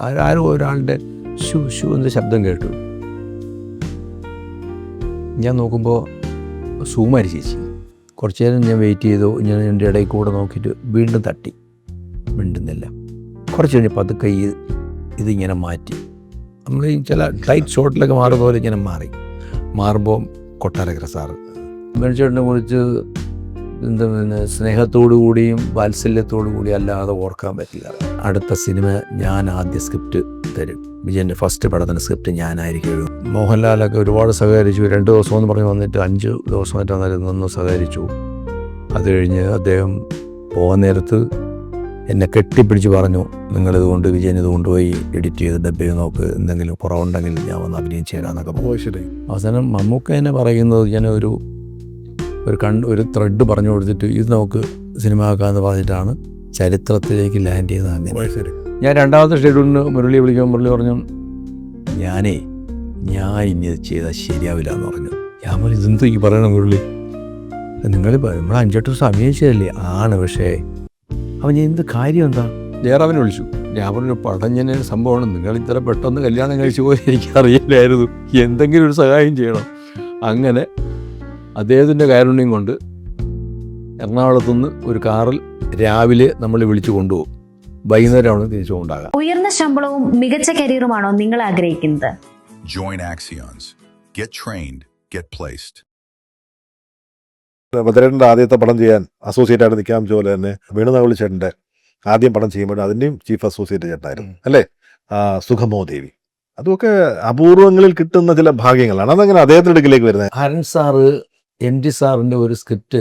ആരോ ഒരാളുടെ shoe shoe എന്ന ശബ്ദം കേട്ടു. ഞാൻ നോക്കുമ്പോൾ സുകുമാരി ചേച്ചി. കുറച്ച് നേരം ഞാൻ വെയിറ്റ് ചെയ്തു. ഞാൻ എൻ്റെ ഇടയിൽ കൂടെ നോക്കിയിട്ട് വീണ്ടും തട്ടി, മിണ്ടുന്നില്ല. കുറച്ച് കഴിഞ്ഞ് പതുക്കെ ഇതിങ്ങനെ മാറ്റി. നമ്മൾ ഈ ചില ടൈറ്റ് ഷോട്ടിലൊക്കെ മാറുന്ന പോലെ ഇങ്ങനെ മാറുമ്പോൾ കൊട്ടാരക്കര സാറ് മേടിച്ചേട്ടനെ കുറിച്ച് എന്താ പിന്നെ സ്നേഹത്തോടു കൂടിയും വാത്സല്യത്തോടു കൂടി അല്ലാതെ ഓർക്കാൻ പറ്റില്ല. അടുത്ത സിനിമ ഞാൻ ആദ്യ സ്ക്രിപ്റ്റ് തരും. വിജയൻ്റെ ഫസ്റ്റ് പടത്തിന് സ്ക്രിപ്റ്റ് ഞാനായിരിക്കും എഴുതും. മോഹൻലാലൊക്കെ ഒരുപാട് സഹകരിച്ചു. 2 ദിവസം എന്ന് പറഞ്ഞ് വന്നിട്ട് 5 ദിവസമായിട്ട് നിന്ന് സഹകരിച്ചു. അത് കഴിഞ്ഞ് അദ്ദേഹം പോകാൻ നേരത്ത് എന്നെ കെട്ടിപ്പിടിച്ച് പറഞ്ഞു, നിങ്ങളിതുകൊണ്ട് വിജയൻ ഇത് കൊണ്ടുപോയി എഡിറ്റ് ചെയ്ത് ഡബ് ചെയ്ത് നോക്ക്, എന്തെങ്കിലും കുറവുണ്ടെങ്കിൽ ഞാൻ വന്ന് അഭിനയിച്ച് തരാമെന്നൊക്കെ പറഞ്ഞു. അവസാനം മമ്മൂക്ക എന്നെ പറയുന്നത് ഞാൻ ഒരു ത്രെഡ് പറഞ്ഞു കൊടുത്തിട്ട് ഇത് നമുക്ക് സിനിമ ആക്കാമെന്ന് പറഞ്ഞിട്ടാണ് ചരിത്രത്തിലേക്ക് ലാൻഡ് ചെയ്തത്. അങ്ങനെ ഞാൻ 2ാമത്തെ ഷെഡ്യൂളിന് മുരളി വിളിക്കുമ്പോൾ മുരളി പറഞ്ഞു, ഞാൻ ഇനി ഇത് ചെയ്താൽ ശരിയാവില്ല എന്ന് പറഞ്ഞു. ഞാൻ പറഞ്ഞു, ഇതെന്ത് ഈ പറയണം മുരളി, നിങ്ങളിപ്പോൾ നമ്മൾ 5-8 ദിവസം അഭിനയിച്ചതല്ലേ? ആണ്, പക്ഷേ അവൻ എന്ത് കാര്യം എന്താ? ജയറാമിനെ വിളിച്ചു. ഞാൻ പറഞ്ഞു, പടഞ്ഞ സംഭവമാണ്, നിങ്ങൾ ഇത്ര പെട്ടെന്ന് കല്യാണം കഴിച്ചു പോയി എനിക്കറിയില്ലായിരുന്നു, എന്തെങ്കിലും ഒരു സഹായം ചെയ്യണം. അങ്ങനെ അദ്ദേഹത്തിൻ്റെ കാരുണ്യം കൊണ്ട് എറണാകുളത്തുനിന്ന് ഒരു കാറിൽ രാവിലെ നമ്മൾ വിളിച്ചു കൊണ്ടുപോകും. വൈകുന്നേരമാണ് തിരിച്ചു കൊണ്ടാകാം. ഉയർന്ന ശമ്പളവും മികച്ച കരിയറുമാണോ നിങ്ങൾ ആഗ്രഹിക്കുന്നത്? Join Axions. Get trained, get placed. ഭദ്രേട്ടൻ്റെ ആദ്യത്തെ പടം ചെയ്യാൻ അസോസിയേറ്റ് ആയിട്ട് നിൽക്കാൻ പോലെ തന്നെ വേണുനാഗവള്ളി ചേട്ടൻ്റെ ആദ്യം പടം ചെയ്യുമ്പോൾ അതിൻ്റെയും ചീഫ് അസോസിയേറ്റ് ചേട്ടനായിരുന്നു അല്ലേ? സുഖമോ ദേവി. അതൊക്കെ അപൂർവങ്ങളിൽ കിട്ടുന്ന ചില ഭാഗ്യങ്ങളാണ്. അതങ്ങനെ അദ്ദേഹത്തിൻ്റെ അടുക്കിലേക്ക് വരുന്നത്. ഹരൺ സാറ് MG സാറിൻ്റെ ഒരു സ്ക്രിപ്റ്റ്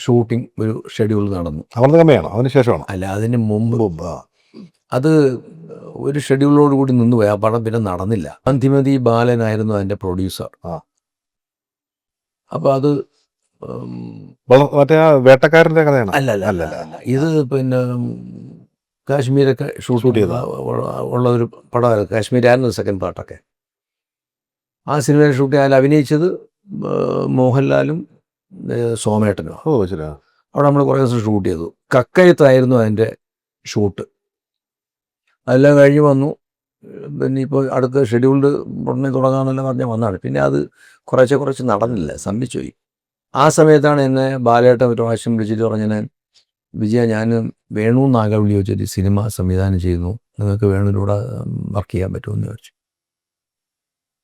ഷൂട്ടിംഗ് ഒരു ഷെഡ്യൂൾ നടന്നു. അമൃതകമ്മയാണോ അതിന് ശേഷമാണോ? അല്ല, അതിന് മുമ്പ്. അത് ഒരു ഷെഡ്യൂളോട് കൂടി നിന്നുപോയി. ആ പടം പിന്നെ നടന്നില്ല. ഗാന്ധിമതി ബാലനായിരുന്നു അതിൻ്റെ പ്രൊഡ്യൂസർ. അപ്പോൾ അത് മറ്റേ ആ വേട്ടക്കാരൻ്റെ കഥയാണ്? അല്ല, ഇത് പിന്നെ കാശ്മീരൊക്കെ ഷൂട്ട് ചെയ്ത ഉള്ള ഒരു പടമായിരുന്നു. കാശ്മീരായിരുന്നു സെക്കൻഡ് പാർട്ടൊക്കെ. ആ സിനിമയിൽ ഷൂട്ട് ചെയ്യാൻ അഭിനയിച്ചത് മോഹൻലാലും സോമേട്ടനും. ശരി. അവിടെ നമ്മൾ കുറേ ദിവസം ഷൂട്ട് ചെയ്തു. കക്കയത്തായിരുന്നു അതിൻ്റെ ഷൂട്ട്. അതെല്ലാം കഴിഞ്ഞ് വന്നു. പിന്നെ ഇപ്പോൾ അടുത്ത ഷെഡ്യൂൾഡ് ഉടനെ തുടങ്ങാമെന്നെല്ലാം പറഞ്ഞാൽ വന്നതാണ്. പിന്നെ അത് കുറച്ച് നടന്നില്ല, സംഭവിച്ചുപോയി. ആ സമയത്താണ് എന്നെ ബാലേട്ടൻ ഒരു പ്രാവശ്യം വിളിച്ചിട്ട് പറഞ്ഞാൽ, വിജയ, ഞാൻ വേണു നാഗവള്ളി വെച്ചിട്ട് സിനിമ സംവിധാനം ചെയ്യുന്നു, നിങ്ങൾക്ക് വേണുവിലൂടെ വർക്ക് ചെയ്യാൻ പറ്റുമെന്ന് ചോദിച്ചു.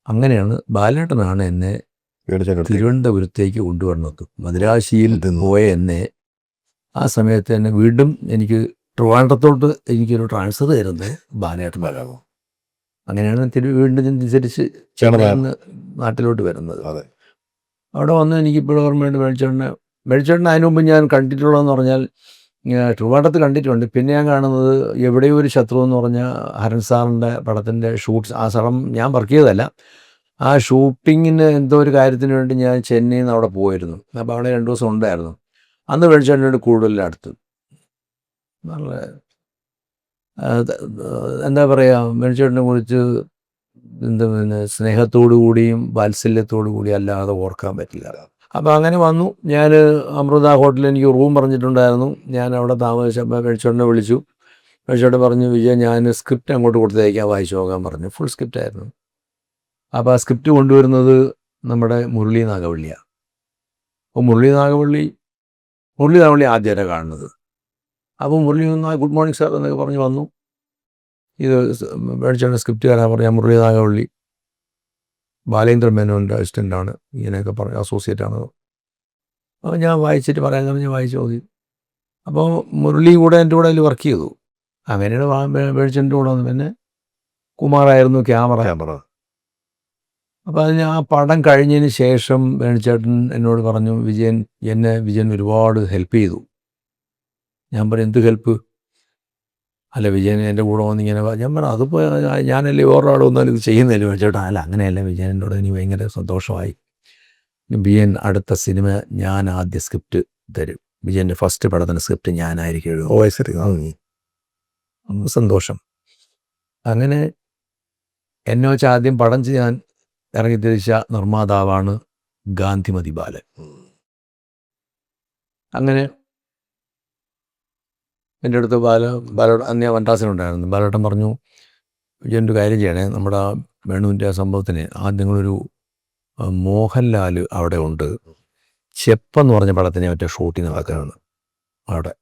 അങ്ങനെയാണ് ബാലേട്ടനാണ് എന്നെ തിരുവനന്തപുരത്തേക്ക് കൊണ്ടുവരുന്നത്. മദ്രാശിയിൽ പോയ എന്നെ ആ സമയത്ത് തന്നെ വീണ്ടും എനിക്ക് ട്രിവാൻഡ്രത്തോട്ട് എനിക്കൊരു ട്രാൻസ്ഫർ തരുന്നത് ബാലേട്ടൻ വരാമോ. അങ്ങനെയാണ് വീണ്ടും തിരിച്ച് നാട്ടിലോട്ട് വരുന്നത്. അവിടെ വന്ന് എനിക്കിപ്പോഴും ഓർമ്മയുണ്ട് മേടിച്ചേട്ടനെ അതിന് മുമ്പ് ഞാൻ കണ്ടിട്ടുള്ളതെന്ന് പറഞ്ഞാൽ ട്രിവാൻഡ്രത്ത് കണ്ടിട്ടുണ്ട്. പിന്നെ ഞാൻ കാണുന്നത് എവിടെയോ ഒരു ശത്രു എന്ന് പറഞ്ഞാൽ ഹരൺ സാറിൻ്റെ പടത്തിൻ്റെ ഷൂട്ട്സ്. ആ സ്ഥലം ഞാൻ വർക്ക് ചെയ്തതല്ല, ആ ഷൂട്ടിങ്ങിന് എന്തോ ഒരു കാര്യത്തിന് വേണ്ടി ഞാൻ ചെന്നൈയിൽ നിന്ന് അവിടെ പോയിരുന്നു. അപ്പോൾ അവിടെ 2 ദിവസം ഉണ്ടായിരുന്നു. അന്ന് മേടിച്ചേട്ടനോട് കൂടുതൽ അടുത്ത് നല്ല എന്താ പറയുക, മേടിച്ചേട്ടനെ കുറിച്ച് എന്താ പിന്നെ സ്നേഹത്തോടു കൂടിയും വാത്സല്യത്തോടു കൂടി അല്ലാതെ ഓർക്കാൻ പറ്റില്ല. അപ്പോൾ അങ്ങനെ വന്നു. ഞാൻ അമൃത ഹോട്ടലിൽ എനിക്ക് റൂം പറഞ്ഞിട്ടുണ്ടായിരുന്നു. ഞാൻ അവിടെ താമസിച്ചപ്പോൾ മേടിച്ചേട്ടനെ വിളിച്ചു. മേടിച്ചേട്ടൻ പറഞ്ഞു, വിജയ, ഞാൻ സ്ക്രിപ്റ്റ് അങ്ങോട്ട് കൊടുത്തേക്കാൻ വായിച്ചു നോക്കാൻ പറഞ്ഞു. ഫുൾ സ്ക്രിപ്റ്റായിരുന്നു. അപ്പോൾ ആ സ്ക്രിപ്റ്റ് കൊണ്ടുവരുന്നത് നമ്മുടെ മുരളി നാഗവള്ളിയാണ്. അപ്പോൾ മുരളി നാഗവള്ളി ആദ്യമായിട്ട് കാണുന്നത്. അപ്പോൾ മുരളി ഗുഡ് മോർണിംഗ് സാർ എന്നൊക്കെ പറഞ്ഞ് വന്നു. ഇത് മേടിച്ചേട്ടൻ സ്ക്രിപ്റ്റ് തരാൻ പറഞ്ഞാൽ മുരളി നാഗവള്ളി ബാലേന്ദ്ര മേനോൻ്റെ അസിസ്റ്റൻ്റാണ്, ഇങ്ങനെയൊക്കെ പറഞ്ഞ് അസോസിയേറ്റാണ്. അപ്പോൾ ഞാൻ വായിച്ചിട്ട് പറയാൻ ഞാൻ വായിച്ചു നോക്കി. അപ്പോൾ മുരളി കൂടെ എൻ്റെ കൂടെ അതിൽ വർക്ക് ചെയ്തു. അങ്ങനെയാണ് മേടിച്ചേട്ടൻ്റെ കൂടെ വന്നു. പിന്നെ കുമാറായിരുന്നു ക്യാമറ. അപ്പോൾ അതിന് ആ പടം കഴിഞ്ഞതിന് ശേഷം മേടിച്ചേട്ടൻ എന്നോട് പറഞ്ഞു, വിജയൻ ഒരുപാട് ഹെൽപ്പ് ചെയ്തു. ഞാൻ പറഞ്ഞു, എന്ത് ഹെൽപ്പ്? അല്ല, വിജയൻ എൻ്റെ കൂടെ വന്നിങ്ങനെ. ഞാൻ പറഞ്ഞു, അതിപ്പോൾ ഞാനല്ലേ വേറൊരാൾ വന്നാലും ഇത് ചെയ്യുന്നില്ല. മേടിച്ചേട്ടാ, അല്ല അങ്ങനെയല്ല, വിജയൻ എന്നോട് എനിക്ക് ഭയങ്കര സന്തോഷമായി. വിജയൻ അടുത്ത സിനിമ ഞാൻ ആദ്യ സ്ക്രിപ്റ്റ് തരും. വിജയൻ്റെ ഫസ്റ്റ് പടത്തിന് സ്ക്രിപ്റ്റ് ഞാനായിരിക്കും എഴുതും. സന്തോഷം. അങ്ങനെ എന്നെ വെച്ച് ആദ്യം പടം ചെയ്യാൻ ഇറങ്ങിത്തിരിച്ച നിർമ്മാതാവാണ് ഗാന്ധിമതി ബാലൻ. അങ്ങനെ എൻ്റെ അടുത്ത് ബാലോട്ടൻ അന്ന് ഞാൻ വൻറാസിനുണ്ടായിരുന്നു. ബാലോട്ടൻ പറഞ്ഞു, ഒരു കാര്യം ചെയ്യണേ, നമ്മുടെ ആ വേണുവിൻ്റെ ആ സംഭവത്തിന് ആദ്യം നിങ്ങളൊരു മോഹൻലാൽ അവിടെ ഉണ്ട്, ചെപ്പെന്ന് പറഞ്ഞ പടത്തിന് മറ്റേ ഷൂട്ടിങ് നടക്കുകയാണ് അവിടെ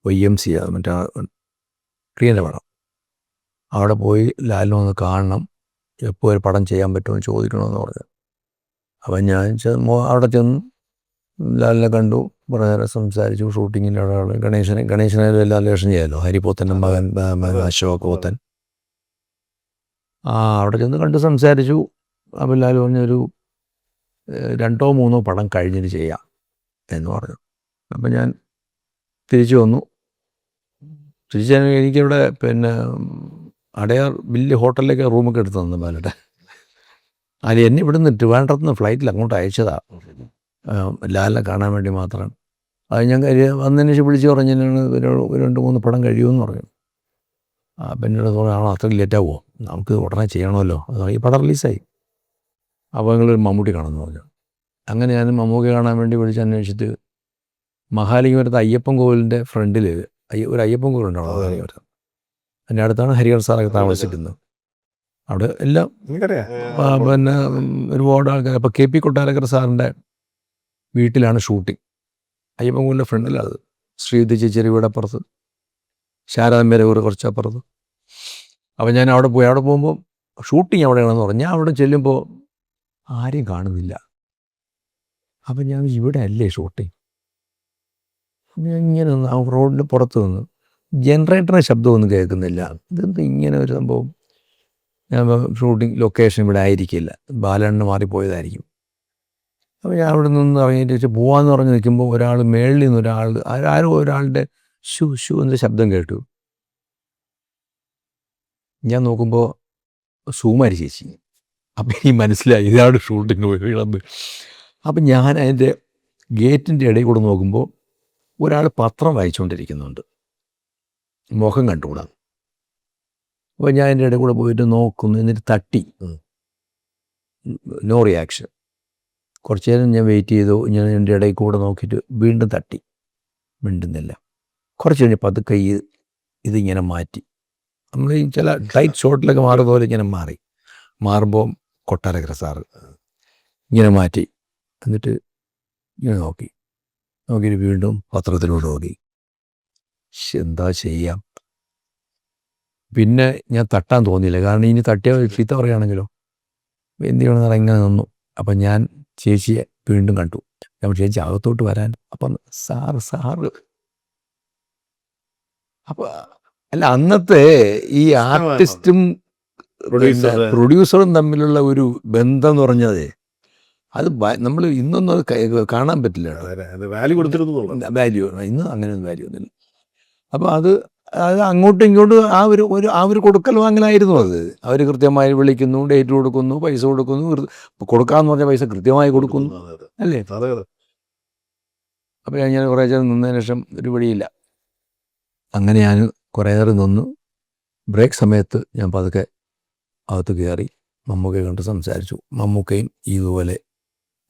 YMC മറ്റേ പ്രിയൻ്റെ പടം. അവിടെ പോയി ലാലിനെ ഒന്ന് കാണണം, എപ്പോൾ ഒരു പടം ചെയ്യാൻ പറ്റുമെന്ന് ചോദിക്കണമെന്ന് പറഞ്ഞു. അപ്പം ഞാൻ അവിടെ ചെന്നു, ലാലിനെ കണ്ടു, കുറേ നേരം സംസാരിച്ചു. ഷൂട്ടിങ്ങിൻ്റെ അവിടെ ഗണേശനായാലും എല്ലാം ലേഷൻ ചെയ്യാമല്ലോ, ഹരിപോത്തൻ്റെ മകൻ അശോക് പോത്തൻ. അവിടെ ചെന്ന് കണ്ട് സംസാരിച്ചു. അപ്പം ലാൽ പറഞ്ഞൊരു 2 or 3 പടം കഴിഞ്ഞിട്ട് ചെയ്യാം എന്ന് പറഞ്ഞു. അപ്പം ഞാൻ തിരിച്ചു വന്നു. എനിക്കിവിടെ പിന്നെ അടയാർ വലിയ ഹോട്ടലിലേക്ക് റൂമൊക്കെ എടുത്ത് തന്നു ബാലട്ടെ. അത് എന്നെ ഇവിടെ നിന്ന് ട്രിവാൻഡ്രത്ത് നിന്ന് ഫ്ലൈറ്റിൽ അങ്ങോട്ട് അയച്ചതാണ്, ലാലിനെ കാണാൻ വേണ്ടി മാത്രമാണ്. അത് ഞാൻ വന്നതിന് ശേഷം വിളിച്ച് പറഞ്ഞാണ് ഒരു 2-3 പടം കഴിയുമെന്ന് പറഞ്ഞു. അപ്പം എന്നോട് ആണോ അത്ര ലേറ്റാവുമോ, നമുക്ക് ഉടനെ ചെയ്യണമല്ലോ, ഈ പടം റിലീസായി. അപ്പോൾ നിങ്ങളൊരു മമ്മൂട്ടി കാണുമെന്ന് പറഞ്ഞു. അങ്ങനെ ഞാൻ മമ്മൂട്ടി കാണാൻ വേണ്ടി വിളിച്ച് അന്വേഷിച്ചിട്ട് മഹാലിംഗപുരത്ത് അയ്യപ്പൻ കോവിലിൻ്റെ ഫ്രണ്ടിൽ ഒരു അയ്യപ്പൻ കോവിലുണ്ടാവും മഹാലിംഗപുരത്ത്. അതിൻ്റെ അടുത്താണ് ഹരിഹർ സാറൊക്കെ താമസിക്കുന്നത്. അവിടെ എല്ലാം പിന്നെ ഒരുപാട് ആൾക്കാർ. അപ്പോൾ KP കൊട്ടാരക്കര സാറിൻ്റെ വീട്ടിലാണ് ഷൂട്ടിങ്, അയ്യപ്പൻ കോവിലിൻ്റെ ഫ്രണ്ടിലാണ്. ശ്രീവിദ്യ ചേച്ചി വീട് അപ്പുറത്ത്, ശാരദമ്മേരെ ഊര് കുറച്ചപ്പുറത്ത്. അപ്പോൾ ഞാൻ അവിടെ പോകുമ്പോൾ ഷൂട്ടിങ് അവിടെയാണെന്ന് പറഞ്ഞു. ഞാൻ അവിടെ ചെല്ലുമ്പോൾ ആരെയും കാണുന്നില്ല. അപ്പം ഞാൻ ഇവിടെ അല്ലേ ഷൂട്ടിങ്. ഞാൻ ഇങ്ങനെ നിന്ന് ആ റോഡിന് പുറത്ത് നിന്ന് ജനറേറ്ററിൻ്റെ ശബ്ദമൊന്നും കേൾക്കുന്നില്ല. ഇതെന്ത് ഇങ്ങനെ ഒരു സംഭവം. ഞാൻ ഷൂട്ടിംഗ് ലൊക്കേഷൻ ഇവിടെ ആയിരിക്കില്ല, ബാലണ്ണന് മാറിപ്പോയതായിരിക്കും. അപ്പോൾ ഞാൻ അവിടെ നിന്ന് ഇറങ്ങിയിട്ട് പോകാമെന്ന് പറഞ്ഞ് നിൽക്കുമ്പോൾ ഒരാൾ മേളിൽ നിന്ന് ഒരാളുടെ ഷൂ എന്ന ശബ്ദം കേട്ടു. ഞാൻ നോക്കുമ്പോൾ സുകുമാരി ചേച്ചി. അപ്പം എനിക്ക് മനസ്സിലായി ഇതാണ് ഷൂട്ടിങ് പോയി. അപ്പം ഞാൻ അതിൻ്റെ ഗേറ്റിൻ്റെ ഇടയിൽ കൂടെ നോക്കുമ്പോൾ ഒരാൾ പത്രം വായിച്ചുകൊണ്ടിരിക്കുന്നുണ്ട്, മുഖം കണ്ടുകൂടാ. അപ്പോൾ ഞാൻ എൻ്റെ ഇടയിൽ കൂടെ പോയിട്ട് നോക്കുന്നു, എന്നിട്ട് തട്ടി. No reaction. കുറച്ച് നേരം ഞാൻ വെയിറ്റ് ചെയ്തു. ഞാൻ എൻ്റെ ഇടയിൽ കൂടെ നോക്കിയിട്ട് വീണ്ടും തട്ടി, മിണ്ടുന്നില്ല. കുറച്ച് കഴിഞ്ഞ് പതുക്കെ ഇതിങ്ങനെ മാറ്റി. നമ്മൾ ഈ ചില ടൈറ്റ് ഷോട്ടിലൊക്കെ മാറുന്ന പോലെ ഇങ്ങനെ മാറുമ്പോൾ കൊട്ടാരക്കര സാറ് ഇങ്ങനെ മാറ്റി. എന്നിട്ട് ഇങ്ങനെ നോക്കിയിട്ട് വീണ്ടും പത്രത്തിലൂടെ നോക്കി. എന്താ ചെയ്യാം, പിന്നെ ഞാൻ തട്ടാൻ തോന്നിയില്ല, കാരണം ഇനി തട്ടിയ ചീത്ത പറയുകയാണെങ്കിലോ. എന്ത് ചെയ്യണമെന്ന് ഇങ്ങനെ നിന്നു. അപ്പം ഞാൻ ചേച്ചിയെ വീണ്ടും കണ്ടു. ഞാൻ ചേച്ചി അകത്തോട്ട് വരാൻ. അപ്പം സാറ് അപ്പോൾ അല്ല, അന്നത്തെ ഈ ആർട്ടിസ്റ്റും പ്രൊഡ്യൂസറും തമ്മിലുള്ള ഒരു ബന്ധം എന്ന് പറഞ്ഞത് അത് നമ്മൾ ഇന്നൊന്നും അത് കാണാൻ പറ്റില്ല. വാല്യൂ കൊടുത്തിരുന്നു, വാല്യൂ ഇന്ന് അങ്ങനെയൊന്നും വാല്യൂ ഒന്നുമില്ല. അപ്പോൾ അത് അങ്ങോട്ടും ഇങ്ങോട്ടും ആ ഒരു കൊടുക്കൽ വാങ്ങലായിരുന്നു അത്. അവർ കൃത്യമായി വിളിക്കുന്നു, ഡേറ്റ് കൊടുക്കുന്നു, പൈസ കൊടുക്കുന്നു. കൊടുക്കാമെന്ന് പറഞ്ഞ പൈസ കൃത്യമായി കൊടുക്കുന്നു, അല്ലേ? അപ്പോൾ ഞാൻ കുറേ നേരം നിന്നതിന് ശേഷം ഒരു വഴിയില്ല. അങ്ങനെ ഞാൻ കുറേ നേരം നിന്നു. ബ്രേക്ക് സമയത്ത് ഞാൻ പതുക്കെ അകത്ത് കയറി മമ്മൂക്കയെ കണ്ട് സംസാരിച്ചു. മമ്മൂക്കയും ഇതുപോലെ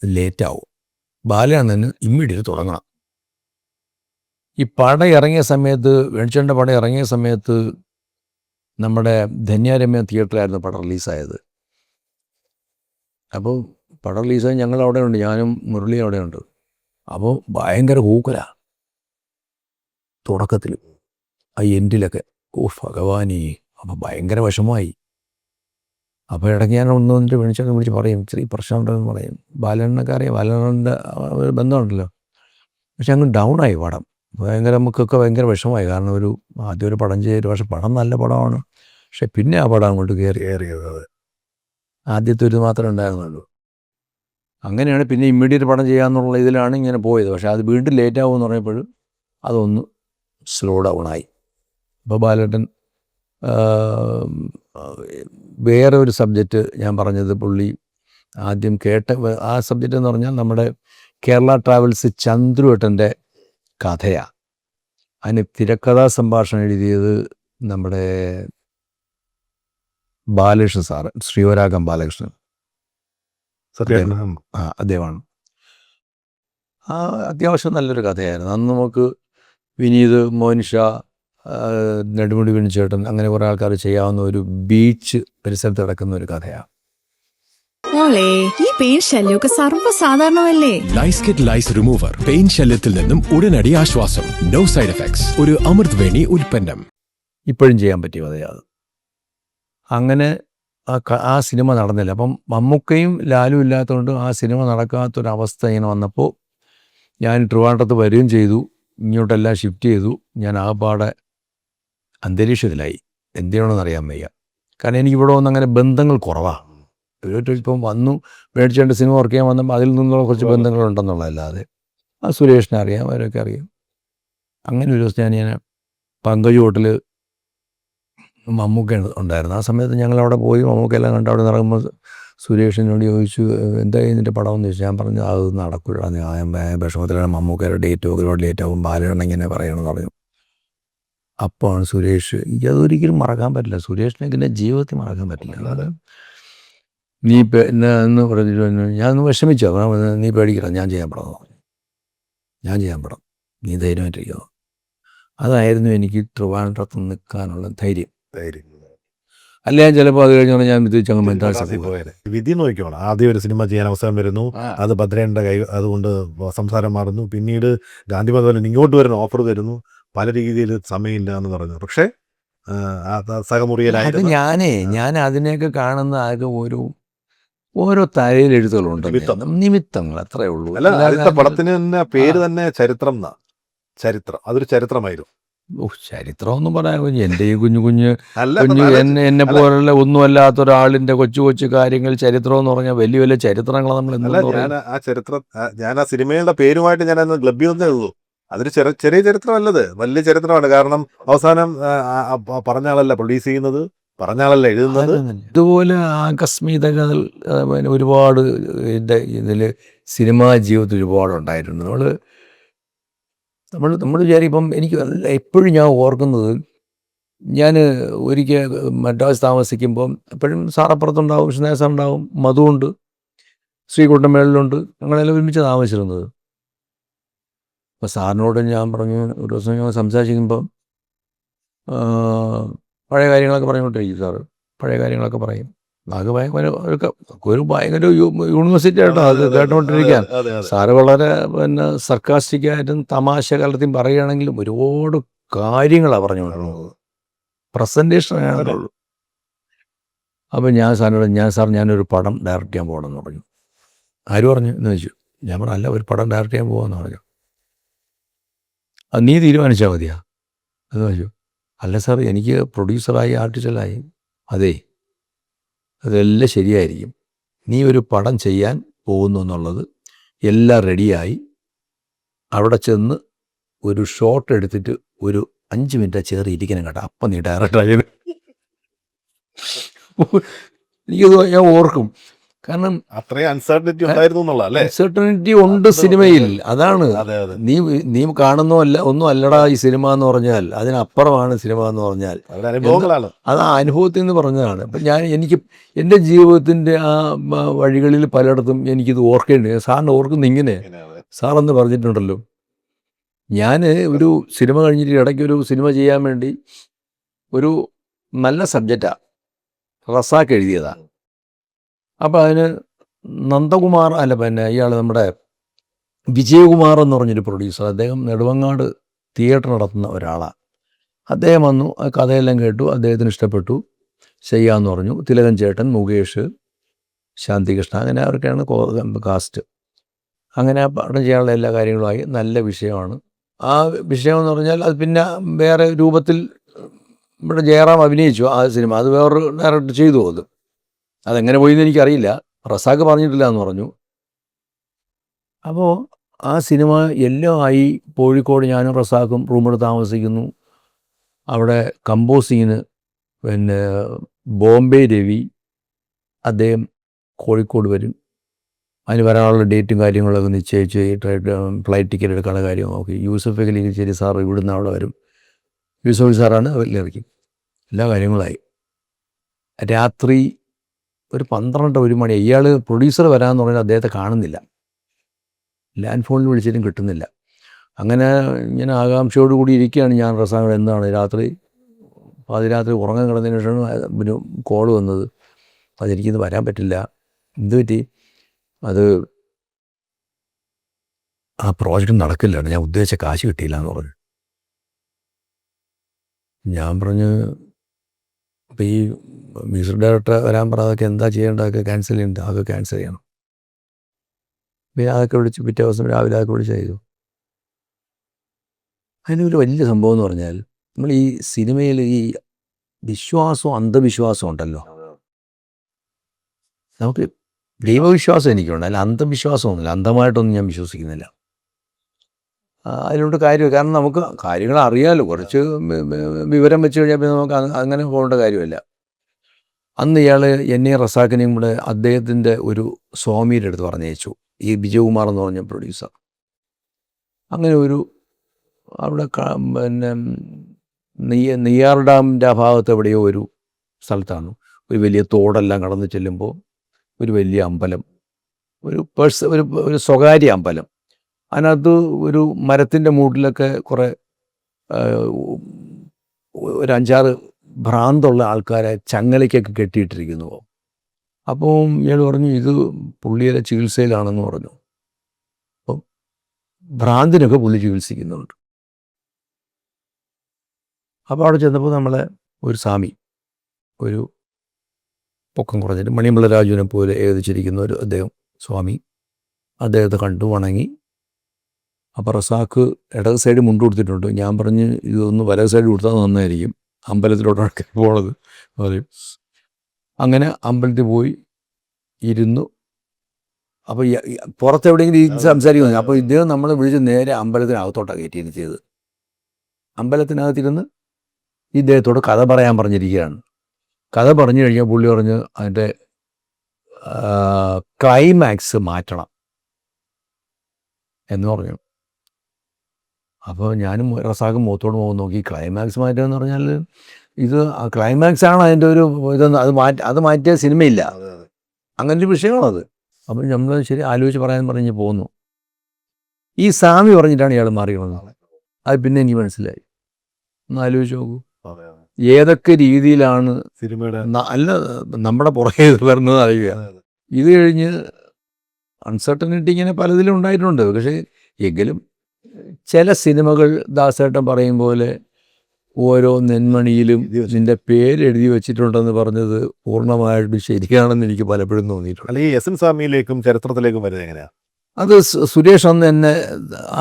ലേറ്റാവും, ബാലണ്ണന് ഇമ്മീഡിയറ്റ് തുടങ്ങണം. ഈ പടം ഇറങ്ങിയ സമയത്ത്, വെളിച്ചെണ്ണ പടം ഇറങ്ങിയ സമയത്ത് നമ്മുടെ ധന്യാരമ്യ തിയേറ്ററിലായിരുന്നു പടം റിലീസായത്. അപ്പോൾ പടം റിലീസായി ഞങ്ങൾ അവിടെ ഉണ്ട്, ഞാനും മുരളി അവിടെ ഉണ്ട്. അപ്പോൾ ഭയങ്കര കൂക്കലാണ് തുടക്കത്തിൽ, ആ എൻഡിലൊക്കെ. ഭഗവാനേ, അപ്പോൾ ഭയങ്കര വിഷമമായി. അപ്പോൾ ഇടയ്ക്ക് ഞാൻ വന്നിട്ട് വിളിച്ച് പറയും, ഇച്ചിരി പ്രശ്നമുണ്ടെന്ന് പറയും. ബാലണ്ണൊക്കെ അറിയാം, ബാലണ്ണൻ്റെ ഒരു ബന്ധമുണ്ടല്ലോ. പക്ഷെ അങ്ങ് ഡൗണായി പടം. ഭയങ്കര നമുക്കൊക്കെ ഭയങ്കര വിഷമമായി. കാരണം ആദ്യം ഒരു പടം ചെയ്തു, പക്ഷെ പടം നല്ല പടമാണ്. പക്ഷെ പിന്നെ ആ പടം അങ്ങോട്ട് കയറിയത് ആദ്യത്തെ ഒരു മാത്രമേ ഉണ്ടായിരുന്നുള്ളൂ. അങ്ങനെയാണ് പിന്നെ ഇമ്മീഡിയറ്റ് പടം ചെയ്യാമെന്നുള്ള ഇതിലാണ് ഇങ്ങനെ പോയത്. പക്ഷെ അത് വീണ്ടും ലേറ്റ് ആകുമെന്ന് പറഞ്ഞപ്പോൾ അതൊന്ന് സ്ലോ ഡൗണായി. അപ്പോൾ ബാലേട്ടൻ വേറെ ഒരു സബ്ജക്റ്റ് ഞാൻ പറഞ്ഞത് പുള്ളി ആദ്യം കേട്ട ആ സബ്ജക്റ്റ് എന്ന് പറഞ്ഞാൽ നമ്മുടെ കേരള ട്രാവൽസ് ചന്ദ്രുവേട്ടൻ്റെ കഥയാണ്. അതിന് തിരക്കഥാ സംഭാഷണം എഴുതിയത് നമ്മുടെ ബാലകൃഷ്ണൻ സാറ്, ശ്രീവരാഗം ബാലകൃഷ്ണൻ അദ്ദേഹമാണ്. അത്യാവശ്യം നല്ലൊരു കഥയായിരുന്നു. അന്ന് നമുക്ക് വിനീത്, മോനിഷ, നെടുമുടി വിനിച്ചേട്ടൻ, അങ്ങനെ കുറേ ആൾക്കാർ ചെയ്യാവുന്ന ഒരു ബീച്ച് പരിസരത്ത് കിടക്കുന്ന ഒരു കഥയാണ്. മോളെ, ഈ പെയിൻ ശല്യമൊക്കെ സർവ്വസാധാരണമല്ലേ? Lice kit lice remover pain ശല്യത്തിൽ നിന്നും ഉടനടി ആശ്വാസം. No side effects. ഒരു അമൃത് വേണി ഉൽപ്പന്നം. ഇപ്പോഴും ചെയ്യാൻ പറ്റിയ കഥയാണ്. അങ്ങനെ ആ സിനിമ നടന്നില്ല. അപ്പം മമ്മൂക്കയും ലാലും ഇല്ലാത്തതുകൊണ്ട് ആ സിനിമ നടക്കാത്തൊരവസ്ഥ ഇങ്ങനെ വന്നപ്പോൾ ഞാൻ ട്രിവാൻഡ്രത്ത് വരികയും ചെയ്തു. ഇങ്ങോട്ടെല്ലാം ഷിഫ്റ്റ് ചെയ്തു. ഞാൻ ആകപ്പാടെ അന്തരീക്ഷത്തിലായി. എന്ത് ചെയ്യണമെന്ന് അറിയാൻ വയ്യ. കാരണം എനിക്കിവിടെ വന്ന് അങ്ങനെ ബന്ധങ്ങൾ കുറവാണ്. ഇപ്പം വന്നു മേടിച്ചേണ്ട സിനിമ വർക്ക് ചെയ്യാൻ വന്നപ്പോൾ അതിൽ നിന്നുള്ള കുറച്ച് ബന്ധങ്ങളുണ്ടെന്നുള്ളതല്ലാതെ ആ സുരേഷിനെ അറിയാം, അവരൊക്കെ അറിയാം. അങ്ങനെ ഒരു ദിവസം ഞാൻ പങ്കജ് ഹോട്ടൽ മമ്മൂക്ക ഉണ്ടായിരുന്നു. ആ സമയത്ത് ഞങ്ങളവിടെ പോയി മമ്മൂക്കെല്ലാം കണ്ട് അവിടെ ഇറങ്ങുമ്പോൾ സുരേഷിനോട് ചോദിച്ചു, എന്തായി ഇതിൻ്റെ പടമെന്ന് ചോദിച്ചു. ഞാൻ പറഞ്ഞു, അത് നടക്കില്ല, ഞാൻ വിഷമത്തിലാണ്, മമ്മൂക്കയുടെ ഡേറ്റ് ഒരുപാട് ലേറ്റ് ആകും, ബാലകണ്ണൻ ഇങ്ങനെ പറയണമെന്ന് പറഞ്ഞു. അപ്പോഴാണ് സുരേഷ്, അതൊരിക്കലും മറക്കാൻ പറ്റില്ല, സുരേഷിനെ എൻ്റെ ജീവിതത്തിൽ മറക്കാൻ പറ്റില്ല. അല്ലാതെ നീ എന്ന് പറഞ്ഞിട്ട് ഞാനൊന്ന് വിഷമിച്ചോ, നീ പേടിക്കണം, ഞാൻ ചെയ്യാൻ പടം, നീ ധൈര്യമായിട്ടിരിക്കുക. അതായിരുന്നു എനിക്ക് ട്രിവാൻഡ്രത്ത് നിൽക്കാനുള്ള ധൈര്യം. അല്ല ഞാൻ ചിലപ്പോൾ അത് കഴിഞ്ഞാൽ ഞാൻ വിധിച്ചങ്ങ് മെന്താൽസൊക്കെ പോയത്. വിധി നോക്കിക്കോണം. ആദ്യം ഒരു സിനിമ ചെയ്യാൻ അവസരം വരുന്നു, അത് ഭദ്രേൻ്റെ അതുകൊണ്ട് സംസാരം മാറുന്നു. പിന്നീട് ഗാന്ധി മതം ഇങ്ങോട്ട് വരുന്ന ഓഫർ തരുന്നു, പല രീതിയിൽ സമയമില്ല എന്ന് പറഞ്ഞു. പക്ഷേ സഹമുറിയലായത് ഞാൻ അതിനെയൊക്കെ കാണുന്ന ആകെ ഓരോ തലയിലെഴുത്തുകളുണ്ട്, നിമിത്തങ്ങൾ, അത്രേ ഉള്ളൂ. അല്ല, പടത്തിന് തന്നെ പേര് തന്നെ ചരിത്രം. അതൊരു ചരിത്രമായിരുന്നു. ചരിത്രമൊന്നും പറയാൻ എൻ്റെ ഈ കുഞ്ഞു എന്നെ പോലുള്ള ഒന്നുമല്ലാത്ത ഒരാളിൻ്റെ കൊച്ചു കാര്യങ്ങൾ ചരിത്രം എന്ന് പറഞ്ഞാൽ വലിയ വലിയ ചരിത്രങ്ങൾ നമ്മൾ ഞാൻ ആ സിനിമയുടെ പേരുമായിട്ട് ഞാൻ ക്ലബ് ചെയ്യുന്നേ ഉള്ളൂ. അതൊരു ചെറിയ ചരിത്രമല്ലത്, വലിയ ചരിത്രമാണ്. കാരണം അവസാനം പറഞ്ഞ ആളല്ല പ്രൊഡ്യൂസ് ചെയ്യുന്നത്, പറഞ്ഞ ആളല്ല എഴുതുന്നത്. ഇതുപോലെ ആകസ്മികതകൾ ഒരുപാട് എൻ്റെ ഇതിൽ സിനിമാ ജീവിതത്തിൽ ഒരുപാടുണ്ടായിട്ടുണ്ട്. നമ്മൾ വിചാരിക്കും, എനിക്ക് എപ്പോഴും ഞാൻ ഓർക്കുന്നത്, ഞാൻ ഒരിക്കൽ മദ്രാസ് താമസിക്കുമ്പം എപ്പോഴും സാറപ്പുറത്തുണ്ടാവും, കൃഷ്ണദാസ് ഉണ്ടാവും, മധുവുണ്ട്, ശ്രീകുട്ടൻ മേളിലുണ്ട്, ഞങ്ങളെല്ലാം ഒരുമിച്ച് താമസിച്ചിരുന്നത്. അപ്പോൾ സാറിനോട് ഞാൻ പറഞ്ഞു, ഒരു ദിവസം ഞങ്ങൾ സംസാരിക്കുമ്പം പഴയ കാര്യങ്ങളൊക്കെ പറഞ്ഞുകൊണ്ടിരിക്കും. സാറ് പഴയ കാര്യങ്ങളൊക്കെ പറയും. അത് ഭയങ്കര യൂണിവേഴ്സിറ്റി ആയിട്ടോ അത് കേട്ടുകൊണ്ടിരിക്കാൻ. സാറ് വളരെ സർക്കാസ്റ്റിക്കായിട്ടും തമാശ കലർത്തിയും പറയുകയാണെങ്കിലും ഒരുപാട് കാര്യങ്ങളാണ് പറഞ്ഞുകൊണ്ടിരുന്നത്. പ്രസൻറ്റേഷനാണുള്ളൂ. അപ്പം ഞാൻ സാറിനോട് ഞാനൊരു പടം ഡയറക്റ്റ് ചെയ്യാൻ പോകണമെന്ന് പറഞ്ഞു. ആര് പറഞ്ഞു എന്ന് ചോദിച്ചു. ഞാൻ പറഞ്ഞു, അല്ല, ഒരു പടം ഡയറക്റ്റ് ചെയ്യാൻ പോകാമെന്ന് പറഞ്ഞു. അത് നീ തീരുമാനിച്ചാൽ മതിയാ എന്ന് ചോദിച്ചു. അല്ല സാർ, എനിക്ക് പ്രൊഡ്യൂസറായി ആർട്ടിസ്റ്റിലായി. അതേ, അതെല്ലാം ശരിയായിരിക്കും. നീ ഒരു പടം ചെയ്യാൻ പോകുന്നു എന്നുള്ളത് എല്ലാം റെഡിയായി, അവിടെ ചെന്ന് ഒരു ഷോട്ട് എടുത്തിട്ട് ഒരു 5 മിനിറ്റ് ചേറി ഇരിക്കണം കേട്ടോ, അപ്പം നീ ഡയറക്ടറായത്. എനിക്കത് ഞാൻ ഓർക്കും. കാരണം അത്രയും അൺസർട്ടനിറ്റി ഉണ്ടായിരുന്നു എന്നുള്ളതല്ലേ. അൺസർട്ടനിറ്റി ഉണ്ട് സിനിമയിൽ. അതാണ് നീ കാണുന്നതല്ല, ഒന്നും അല്ലടാ ഈ സിനിമ എന്ന് പറഞ്ഞാൽ, അതിനപ്പുറമാണ് സിനിമ എന്ന് പറഞ്ഞാൽ. അത് ആ അനുഭവത്തിൽ നിന്ന് പറഞ്ഞതാണ്. അപ്പം എനിക്ക് എൻ്റെ ജീവിതത്തിൻ്റെ ആ വഴികളിൽ പലയിടത്തും എനിക്കിത് ഓർക്കേണ്ടി. സാറിന് ഓർക്കുന്ന ഇങ്ങനെ, സാറെന്ന് പറഞ്ഞിട്ടുണ്ടല്ലോ, ഞാൻ ഒരു സിനിമ കഴിഞ്ഞിട്ട് ഇടയ്ക്കൊരു സിനിമ ചെയ്യാൻ വേണ്ടി ഒരു നല്ല സബ്ജക്റ്റാണ്, റസാക്ക് എഴുതിയതാണ്. അപ്പോൾ അതിന് നന്ദകുമാർ ഇയാൾ നമ്മുടെ വിജയകുമാർ എന്ന് പറഞ്ഞൊരു പ്രൊഡ്യൂസർ, അദ്ദേഹം നെടുവങ്ങാട് തിയേറ്റർ നടത്തുന്ന ഒരാളാണ്. അദ്ദേഹം വന്നു, ആ കഥയെല്ലാം കേട്ടു, അദ്ദേഹത്തിന് ഇഷ്ടപ്പെട്ടു, ചെയ്യാമെന്ന് പറഞ്ഞു. തിലകൻ ചേട്ടൻ, മുകേഷ്, ശാന്തികൃഷ്ണ, അങ്ങനെ അവർക്കാണ് കാസ്റ്റ്. അങ്ങനെ പടം ചെയ്യാനുള്ള എല്ലാ കാര്യങ്ങളുമായി. നല്ല വിഷയമാണ്. ആ വിഷയം എന്ന് പറഞ്ഞാൽ അത് പിന്നെ വേറെ രൂപത്തിൽ ഇവിടെ ജയറാം അഭിനയിച്ചു ആ സിനിമ. അത് വേറൊരു ഡയറക്ടർ ചെയ്തു. അതെങ്ങനെ പോയിന്ന് എനിക്കറിയില്ല. റസാക്ക് പറഞ്ഞിട്ടില്ല എന്ന് പറഞ്ഞു. അപ്പോൾ ആ സിനിമ എല്ലാം ആയി. കോഴിക്കോട് ഞാനും റസാക്കും റൂമെടുത്ത് താമസിക്കുന്നു. അവിടെ കമ്പോസിങ്ങിന് ബോംബെ രവി, അദ്ദേഹം കോഴിക്കോട് വരും. അതിന് വരാനുള്ള ഡേറ്റും കാര്യങ്ങളൊക്കെ നിശ്ചയിച്ച് ഫ്ലൈറ്റ് ടിക്കറ്റ് എടുക്കാനുള്ള കാര്യം നോക്കി. യൂസഫ് അലി ശരി സാർ ഇവിടുന്ന് അവിടെ വരും. യൂസഫ് സാറാണ് അവരിലിറക്കി. എല്ലാ കാര്യങ്ങളായി. രാത്രി ഒരു 12-1 മണി. ഇയാൾ പ്രൊഡ്യൂസർ വരാമെന്ന് പറഞ്ഞാൽ അദ്ദേഹത്തെ കാണുന്നില്ല. ലാൻഡ് ഫോണിൽ വിളിച്ചിട്ടും കിട്ടുന്നില്ല. അങ്ങനെ ഇങ്ങനെ ആകാംക്ഷയോട് കൂടി ഇരിക്കുകയാണ് ഞാൻ. റസാഖ് എന്താണ് രാത്രി പാതിരാത്രി ഉറങ്ങാൻ കിടന്നതിന് ശേഷം പിന്നെ കോൾ വന്നത്. അതെനിക്കിന്ന് വരാൻ പറ്റില്ല. എന്ത് പറ്റി? അത് ആ പ്രോജക്റ്റ് നടക്കില്ല, ഞാൻ ഉദ്ദേശിച്ച കാശ് കിട്ടിയില്ല എന്ന് പറഞ്ഞു. ഞാൻ പറഞ്ഞു അപ്പോൾ ഈ മ്യൂസിക് ഡയറക്ടർ വരാൻ പറയാതൊക്കെ എന്താ ചെയ്യേണ്ടതൊക്കെ ക്യാൻസൽ ചെയ്യേണ്ടത്, അതൊക്കെ ക്യാൻസൽ ചെയ്യണം. പിന്നെ അതൊക്കെ വിളിച്ച് പിറ്റേ ദിവസം രാവിലെ അതൊക്കെ വിളിച്ച് ചെയ്തു. അതിനൊരു വലിയ സംഭവം എന്ന് പറഞ്ഞാൽ നമ്മൾ ഈ സിനിമയിൽ ഈ വിശ്വാസവും അന്ധവിശ്വാസവും ഉണ്ടല്ലോ. നമുക്ക് ദൈവവിശ്വാസം എനിക്കുണ്ട്, അല്ല അന്ധവിശ്വാസമൊന്നുമില്ല. അന്ധമായിട്ടൊന്നും ഞാൻ വിശ്വസിക്കുന്നില്ല. അതിലുണ്ട് കാര്യം. കാരണം നമുക്ക് കാര്യങ്ങൾ അറിയാമല്ലോ, കുറച്ച് വിവരം വെച്ച് കഴിഞ്ഞാൽ പിന്നെ നമുക്ക് അങ്ങനെ പോകേണ്ട കാര്യമല്ല. അന്ന് ഇയാൾ എന്നെയും റസാഖിനെയും കൂടെ അദ്ദേഹത്തിൻ്റെ ഒരു സ്വാമിയുടെ അടുത്ത് പറഞ്ഞയച്ചു, ഈ വിജയകുമാർ എന്ന് പറഞ്ഞ പ്രൊഡ്യൂസർ. അങ്ങനെ ഒരു അവിടെ പിന്നെ നെയ്യാർ ഡാമിൻ്റെ ആ ഭാഗത്ത് എവിടെയോ ഒരു സ്ഥലത്താണ് ഒരു വലിയ തോടെല്ലാം കടന്ന് ചെല്ലുമ്പോൾ ഒരു വലിയ അമ്പലം, ഒരു സ്വകാര്യ അമ്പലം. അതിനകത്ത് ഒരു മരത്തിൻ്റെ മൂട്ടിലൊക്കെ കുറേ ഒരു 5-6 ഭ്രാന്തുള്ള ആൾക്കാരെ ചങ്ങലയ്ക്കൊക്കെ കെട്ടിയിട്ടിരിക്കുന്നു. അപ്പോൾ ഇയാൾ പറഞ്ഞു ഇത് പുള്ളിയുടെ ചികിത്സയിലാണെന്ന് പറഞ്ഞു. അപ്പം ഭ്രാന്തിനൊക്കെ പുള്ളി ചികിത്സിക്കുന്നുണ്ട്. അപ്പോൾ അവിടെ ചെന്നപ്പോൾ നമ്മളെ ഒരു സ്വാമി, ഒരു പൊക്കം കുറഞ്ഞിട്ട് മണിമല രാജുവിനെ പോലെ ഏകദേശിച്ചിരിക്കുന്ന ഒരു അദ്ദേഹം സ്വാമി, അദ്ദേഹത്തെ കണ്ടു വണങ്ങി. അപ്പോൾ റസാഖ് ഇടത് സൈഡ് മുണ്ട് കൊടുത്തിട്ടുണ്ട്. ഞാൻ പറഞ്ഞ് ഇതൊന്ന് വലത് സൈഡ് കൊടുത്താൽ നന്നായിരിക്കും, അമ്പലത്തിലോട്ടാണ് പോണത് പറയും. അങ്ങനെ അമ്പലത്തിൽ പോയി ഇരുന്നു. അപ്പോൾ പുറത്തെവിടെയെങ്കിലും സംസാരിക്കുന്നു. അപ്പോൾ ഇദ്ദേഹം നമ്മളെ വിളിച്ച് നേരെ അമ്പലത്തിനകത്തോട്ടാണ് കയറ്റിയിരുന്നു ചെയ്ത്. അമ്പലത്തിനകത്തിരുന്ന് ഇദ്ദേഹത്തോട് കഥ പറയാൻ പറഞ്ഞിരിക്കുകയാണ്. കഥ പറഞ്ഞു കഴിഞ്ഞാൽ പുള്ളി പറഞ്ഞ് അതിൻ്റെ ക്ലൈമാക്സ് മാറ്റണം എന്ന് പറഞ്ഞു. അപ്പോൾ ഞാനും റസാഖും മുഖത്തോട് മുഖം നോക്കി. ക്ലൈമാക്സ് മാറ്റുക എന്ന് പറഞ്ഞാൽ ഇത് ക്ലൈമാക്സ് ആണ് അതിൻ്റെ ഒരു ഇതൊന്നും അത് മാറ്റിയ സിനിമയില്ല, അങ്ങനൊരു വിഷയമാണത്. അപ്പം നമ്മൾ ശരി ആലോചിച്ച് പറയാൻ പറഞ്ഞ് പോന്നു. ഈ സ്വാമി പറഞ്ഞിട്ടാണ് ഇയാൾ മാറിയത്. അത് പിന്നെ എനിക്ക് മനസ്സിലായി. ഒന്ന് ആലോചിച്ച് നോക്കൂ, ഏതൊക്കെ രീതിയിലാണ് സിനിമയുടെ അല്ല നമ്മുടെ പുറകെ വരുന്നത് അറിയുക. ഇത് കഴിഞ്ഞ് അൺസർട്ടനിറ്റി ഇങ്ങനെ പലതിലും ഉണ്ടായിട്ടുണ്ട്. പക്ഷേ എങ്കിലും ചില സിനിമകൾ ദാസേട്ടൻ പറയും പോലെ ഓരോ നെന്മണിയിലും നിന്റെ പേരെഴുതി വെച്ചിട്ടുണ്ടെന്ന് പറഞ്ഞത് പൂർണ്ണമായിട്ടും ശരിയാണെന്ന് എനിക്ക് പലപ്പോഴും തോന്നിയിട്ടുണ്ട്. അല്ല, ഈ എസ് എൻ സ്വാമിയിലേക്കും ചരിത്രത്തിലേക്കും വരുന്നത് എങ്ങനെയാ? അത് സുരേഷ് അന്ന് എന്നെ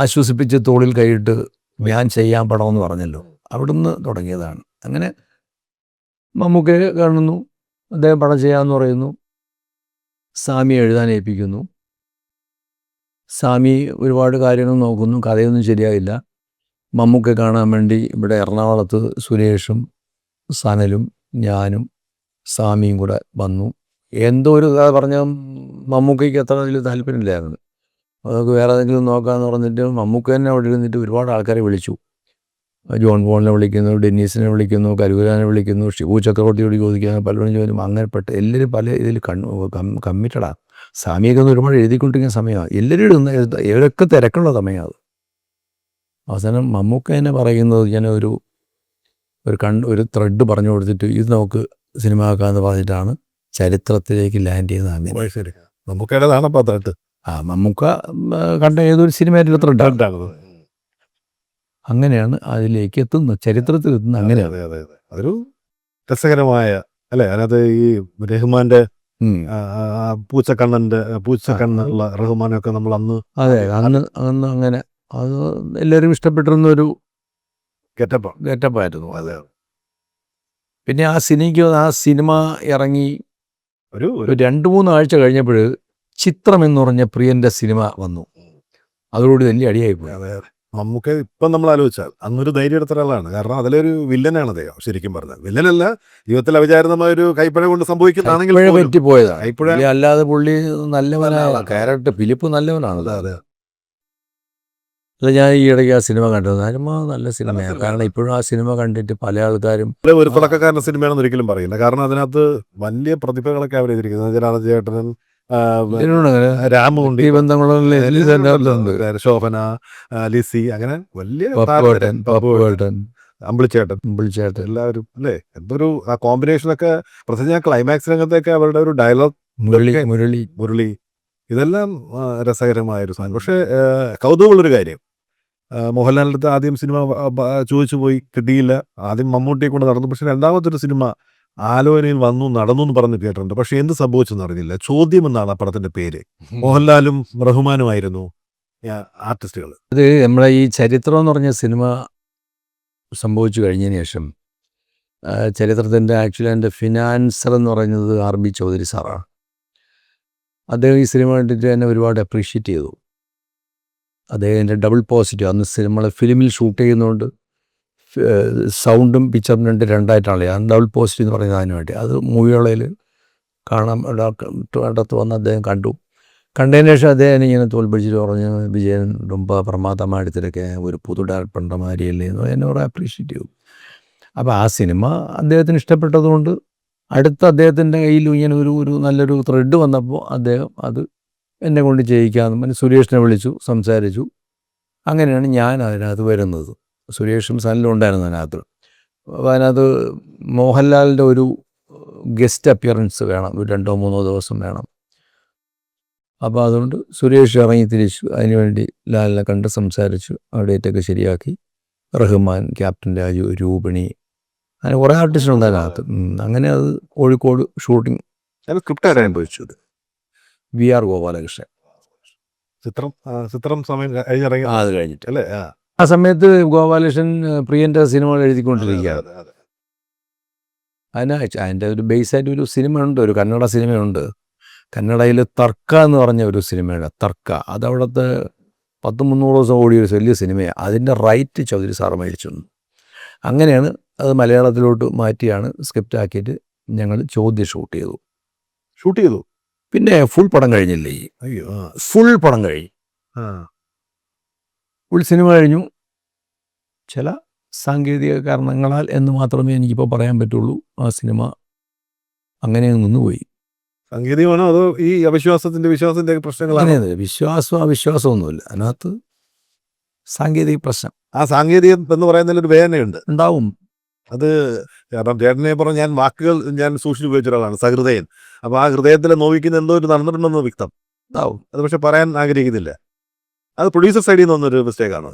ആശ്വസിപ്പിച്ച് തോളിൽ കൈയിട്ട് ഞാൻ ചെയ്യാൻ പടമെന്ന് പറഞ്ഞല്ലോ, അവിടുന്ന് തുടങ്ങിയതാണ്. അങ്ങനെ മമ്മൂക്കയെ കാണുന്നു, അദ്ദേഹം പടം ചെയ്യാമെന്ന് പറയുന്നു, സ്വാമിയെ എഴുതാൻ ഏൽപ്പിക്കുന്നു. സ്വാമി ഒരുപാട് കാര്യങ്ങൾ നോക്കുന്നു, കഥയൊന്നും ശരിയായില്ല. മമ്മൂക്കെ കാണാൻ വേണ്ടി ഇവിടെ എറണാകുളത്ത് സുരേഷും സനലും ഞാനും സ്വാമിയും കൂടെ വന്നു. എന്തോ ഒരു കഥ പറഞ്ഞ മമ്മൂക്കയ്ക്ക് അത്ര വലിയ താല്പര്യമില്ലായിരുന്നു. അതൊക്കെ വേറെ ഏതെങ്കിലും നോക്കാമെന്ന് പറഞ്ഞിട്ട് മമ്മൂക്ക തന്നെ അവിടെ ഇരുന്നിട്ട് ഒരുപാട് ആൾക്കാരെ വിളിച്ചു. ജോൺ പോളിനെ വിളിക്കുന്നു, ഡെന്നീസിനെ വിളിക്കുന്നു, കരൂരാനെ വിളിക്കുന്നു, ഷിബു ചക്രവർത്തിയോട് ചോദിക്കുന്നു, പലരും ചോദിക്കും. അങ്ങനെ എല്ലാവരും പല ഇതിൽ കമ്മിറ്റഡാണ്. സ്വാമിയൊക്കെ ഒന്ന് ഒരുപാട് എഴുതിക്കൊണ്ടിരിക്കുന്ന സമയമാണ്. എല്ലാവരും ഇടുന്ന ഇവരൊക്കെ തിരക്കുള്ള സമയമാണ് അത്. അവസാനം മമ്മൂക്ക തന്നെ പറയുന്നത് ഞാൻ ഒരു ത്രെഡ് പറഞ്ഞു കൊടുത്തിട്ട് ഇത് നമുക്ക് സിനിമ ആക്കാമെന്ന് പറഞ്ഞിട്ടാണ് ചരിത്രത്തിലേക്ക് ലാൻഡ് ചെയ്തതാണ്. ശരി, നമുക്കേതാണ് അപ്പോൾ ത്രെഡ്. മമ്മൂക്ക കണ്ട ഏതൊരു സിനിമയായിട്ടുള്ള ത്രെഡാണ്. അങ്ങനെയാണ് അതിലേക്ക് എത്തുന്നത്, ചരിത്രത്തിൽ എത്തുന്നത്. അങ്ങനെയാണ്. അതെ അതെ അതെ, അതൊരു രസകരമായ അല്ലേ. അതിനകത്ത് ഈ റഹ്മാന്റെ പൂച്ചക്കണ്ണുള്ള റഹ്മാനൊക്കെ നമ്മൾ അന്ന് അതെ അന്ന് അങ്ങനെ അത് എല്ലാവരും ഇഷ്ടപ്പെട്ടിരുന്നൊരു ഗെറ്റപ്പായിരുന്നു. അതെ. പിന്നെ ആ സിനിമ ഇറങ്ങി ഒരു 2-3 ആഴ്ച കഴിഞ്ഞപ്പോൾ ചിത്രം എന്ന് പറഞ്ഞ പ്രിയന്റെ സിനിമ വന്നു. അതോടുകൂടി വലിയ അടിയായിപ്പോയി. അതെ, നമുക്ക് ഇപ്പം നമ്മൾ ആലോചിച്ചാൽ അന്നൊരു ധൈര്യം എടുത്ത ഒരാളാണ്. കാരണം അതിലൊരു വില്ലനാണ് അദ്ദേഹം. ശരിക്കും പറഞ്ഞാൽ വില്ലനല്ല, ജീവിതത്തിൽ അവിചാരിതമായ ഒരു കൈപ്പഴ കൊണ്ട് സംഭവിക്കുന്നതാണെങ്കിൽ പറ്റിപ്പോയതാണ്. അല്ലാതെ പുള്ളി നല്ലവനായ ക്യാരക്ടർ ഫിലിപ്പ് നല്ലവനാണ്. അതെ. അല്ല, ഞാൻ ഈ ഇടയ്ക്ക് ആ സിനിമ കണ്ടത് നല്ല സിനിമയാണ്. കാരണം ഇപ്പോഴും ആ സിനിമ കണ്ടിട്ട് പല ആൾക്കാരും ഒരു തുടക്കക്കാരൻ്റെ സിനിമയാണെന്ന് ഒരിക്കലും പറയില്ല. കാരണം അതിനകത്ത് വലിയ പ്രതിഭകളൊക്കെ അവരെതിരിക്കുന്നത്. ജനാർദ്ദൻ ചേട്ടനും രാമുണ്ട്, ബന്ധങ്ങളുണ്ട്. ശോഭന, ലിസി, അങ്ങനെ വലിയ പപ്പുവേട്ടൻ, പപ്പുവേട്ടൻ, അമ്പിളിച്ചേട്ടൻ എല്ലാവരും അല്ലേ. എന്തൊരു ആ കോമ്പിനേഷനൊക്കെ, പ്രത്യേകിച്ച് ക്ലൈമാക്സ് രംഗത്തൊക്കെ അവരുടെ ഒരു ഡയലോഗ്, മുരളി, ഇതെല്ലാം രസകരമായൊരു സാധനം. പക്ഷേ കൗതുകമുള്ളൊരു കാര്യം, മോഹൻലാലിൻ്റെ അടുത്ത് ആദ്യം സിനിമ ചോദിച്ചു പോയി, കിട്ടിയില്ല. ആദ്യം മമ്മൂട്ടിയെ കൊണ്ട് നടന്നു. പക്ഷെ രണ്ടാമതൊരു സിനിമ ആലോചനയിൽ നടന്നു എന്ന് പറഞ്ഞ് കേട്ടിട്ടുണ്ട്. പക്ഷെ എന്ത് സംഭവിച്ചെന്ന് അറിഞ്ഞില്ല. ചോദ്യം എന്നാണ് ആ പടത്തിന്റെ പേര്. മോഹൻലാലും റഹ്മാനുമായിരുന്നു ആർട്ടിസ്റ്റുകൾ. അത് നമ്മളെ ഈ ചരിത്രം എന്ന് പറഞ്ഞ സിനിമ സംഭവിച്ചു കഴിഞ്ഞതിന് ശേഷം ചരിത്രത്തിൻ്റെ ആക്ച്വലി എൻ്റെ ഫിനാൻസർ എന്ന് പറയുന്നത് RB ചൗധരി സാറാണ്. അദ്ദേഹം ഈ സിനിമ കണ്ടിട്ട് എന്നെ ഒരുപാട് അപ്രീഷിയേറ്റ് ചെയ്തു. അദ്ദേഹത്തിൻ്റെ ഡബിൾ പോസിറ്റീവ്, അന്ന് സിനിമ ഫിലിമിൽ ഷൂട്ട് ചെയ്യുന്നതുകൊണ്ട് സൗണ്ടും പിക്ചറും രണ്ടായിട്ടാണല്ലോ. ഞാൻ ഡബിൾ പോസിറ്റീവ് എന്ന് പറയുന്നത് അതിന് വേണ്ടി. അത് മൂവികളയിൽ കാണാൻ അടുത്ത് വന്ന് അദ്ദേഹം കണ്ടതിന് ശേഷം അദ്ദേഹം ഇങ്ങനെ തോൽപ്പിച്ചിട്ട് പറഞ്ഞു, വിജയൻ ரொம்ப പ്രമാദமாக എടുത്തിട്ടൊക്കെ ഒരു പുതു ഡയറക്ടറിൻ്റെ മാതിരിയല്ലേ എന്ന് എന്നെ കുറേ അപ്രീഷിയേറ്റ് ചെയ്തു. അപ്പോൾ ആ സിനിമ അദ്ദേഹത്തിന് ഇഷ്ടപ്പെട്ടതുകൊണ്ട് അടുത്ത അദ്ദേഹത്തിൻ്റെ കയ്യിൽ ഇങ്ങനെ ഒരു നല്ലൊരു ത്രെഡ് വന്നപ്പോൾ അദ്ദേഹം അത് എന്നെ കൊണ്ട് ചെയ്യിക്കാമെന്ന് പറഞ്ഞ് സുരേഷിനെ വിളിച്ചു, സംസാരിച്ചു. അങ്ങനെയാണ് ഞാൻ അതിനകത്ത് വരുന്നത്. സുരേഷും സനലും ഉണ്ടായിരുന്നു അതിനകത്ത്. അപ്പോൾ അതിനകത്ത് മോഹൻലാലിൻ്റെ ഒരു ഗസ്റ്റ് അപ്പിയറൻസ് വേണം, ഒരു 2-3 ദിവസം വേണം. അപ്പോൾ അതുകൊണ്ട് സുരേഷ് ഇറങ്ങി തിരിച്ചു. അതിനുവേണ്ടി ലാലിനെ കണ്ട് സംസാരിച്ചു, ആ ഡേറ്റൊക്കെ ശരിയാക്കി. റഹ്മാൻ, ക്യാപ്റ്റൻ രാജു, രൂപിണി, അങ്ങനെ കുറേ ആർട്ടിസ്റ്റുണ്ട് അതിനകത്ത്. അങ്ങനെ അത് കോഴിക്കോട് ഷൂട്ടിംഗ് സ്ക്രിപ്റ്റ് ആരാ അനുഭവിച്ചത്? VR ഗോപാലകൃഷ്ണൻ. ചിത്രം സമയം കഴിഞ്ഞിറങ്ങി അത് കഴിഞ്ഞിട്ട് അല്ലേ? ആ സമയത്ത് ഗോപാലകൃഷ്ണൻ പ്രിയൻ്റെ സിനിമകൾ എഴുതിക്കൊണ്ടിരിക്കുകയാണ്. അതിൻ്റെ ഒരു ബേസായിട്ട് ഒരു സിനിമ ഉണ്ട്, ഒരു കന്നഡ സിനിമയുണ്ട്. കന്നഡയിൽ തർക്ക എന്ന് പറഞ്ഞ ഒരു സിനിമയുടെ തർക്ക, അതവിടുത്തെ 100-300 ദിവസം ഓടിയ ഒരു വലിയ സിനിമയാണ്. അതിൻ്റെ റൈറ്റ് ചൗധരി സാറ് മേടിച്ചിരുന്നു. അങ്ങനെയാണ് അത് മലയാളത്തിലോട്ട് മാറ്റിയാണ് സ്ക്രിപ്റ്റ് ആക്കിയിട്ട് ഞങ്ങൾ ചോദ്യം ഷൂട്ട് ചെയ്തു. പിന്നെ ഫുൾ പടം കഴിഞ്ഞില്ലേ? അയ്യോ, ഫുൾ പടം കഴിഞ്ഞു, ഫുൾ സിനിമ കഴിഞ്ഞു. ചില സാങ്കേതിക കാരണങ്ങളാൽ എന്ന് മാത്രമേ എനിക്കിപ്പോൾ പറയാൻ പറ്റുള്ളൂ. ആ സിനിമ അങ്ങനെ നിന്നുപോയി. സാങ്കേതികമാണോ അതോ ഈ വിശ്വാസത്തിന്റെ പ്രശ്നങ്ങളാണ്? അവിശ്വാസമൊന്നുമില്ല, അതിനകത്ത് സാങ്കേതിക പ്രശ്നം. ആ സാങ്കേതികം എന്ന് പറയുന്നതിൽ ഒരു വേദനയുണ്ട്, ഉണ്ടാവും. അത് കാരണം ചേട്ടനെ പറഞ്ഞ വാക്കുകൾ ഞാൻ സൂക്ഷിച്ചു ഉപയോഗിച്ച ഒരാളാണ്, സഹൃദയൻ. അപ്പോൾ ആ ഹൃദയത്തിലെ നോവിക്കുന്ന എന്തോ ഒരു നടന്നിട്ടുണ്ടെന്ന് വ്യക്തം. ഉണ്ടാവും. അത് പക്ഷെ പറയാൻ ആഗ്രഹിക്കുന്നില്ല. അത് പ്രൊഡ്യൂസർ സൈഡിൽ നിന്ന് വന്നൊരു മിസ്റ്റേക്കാണ്.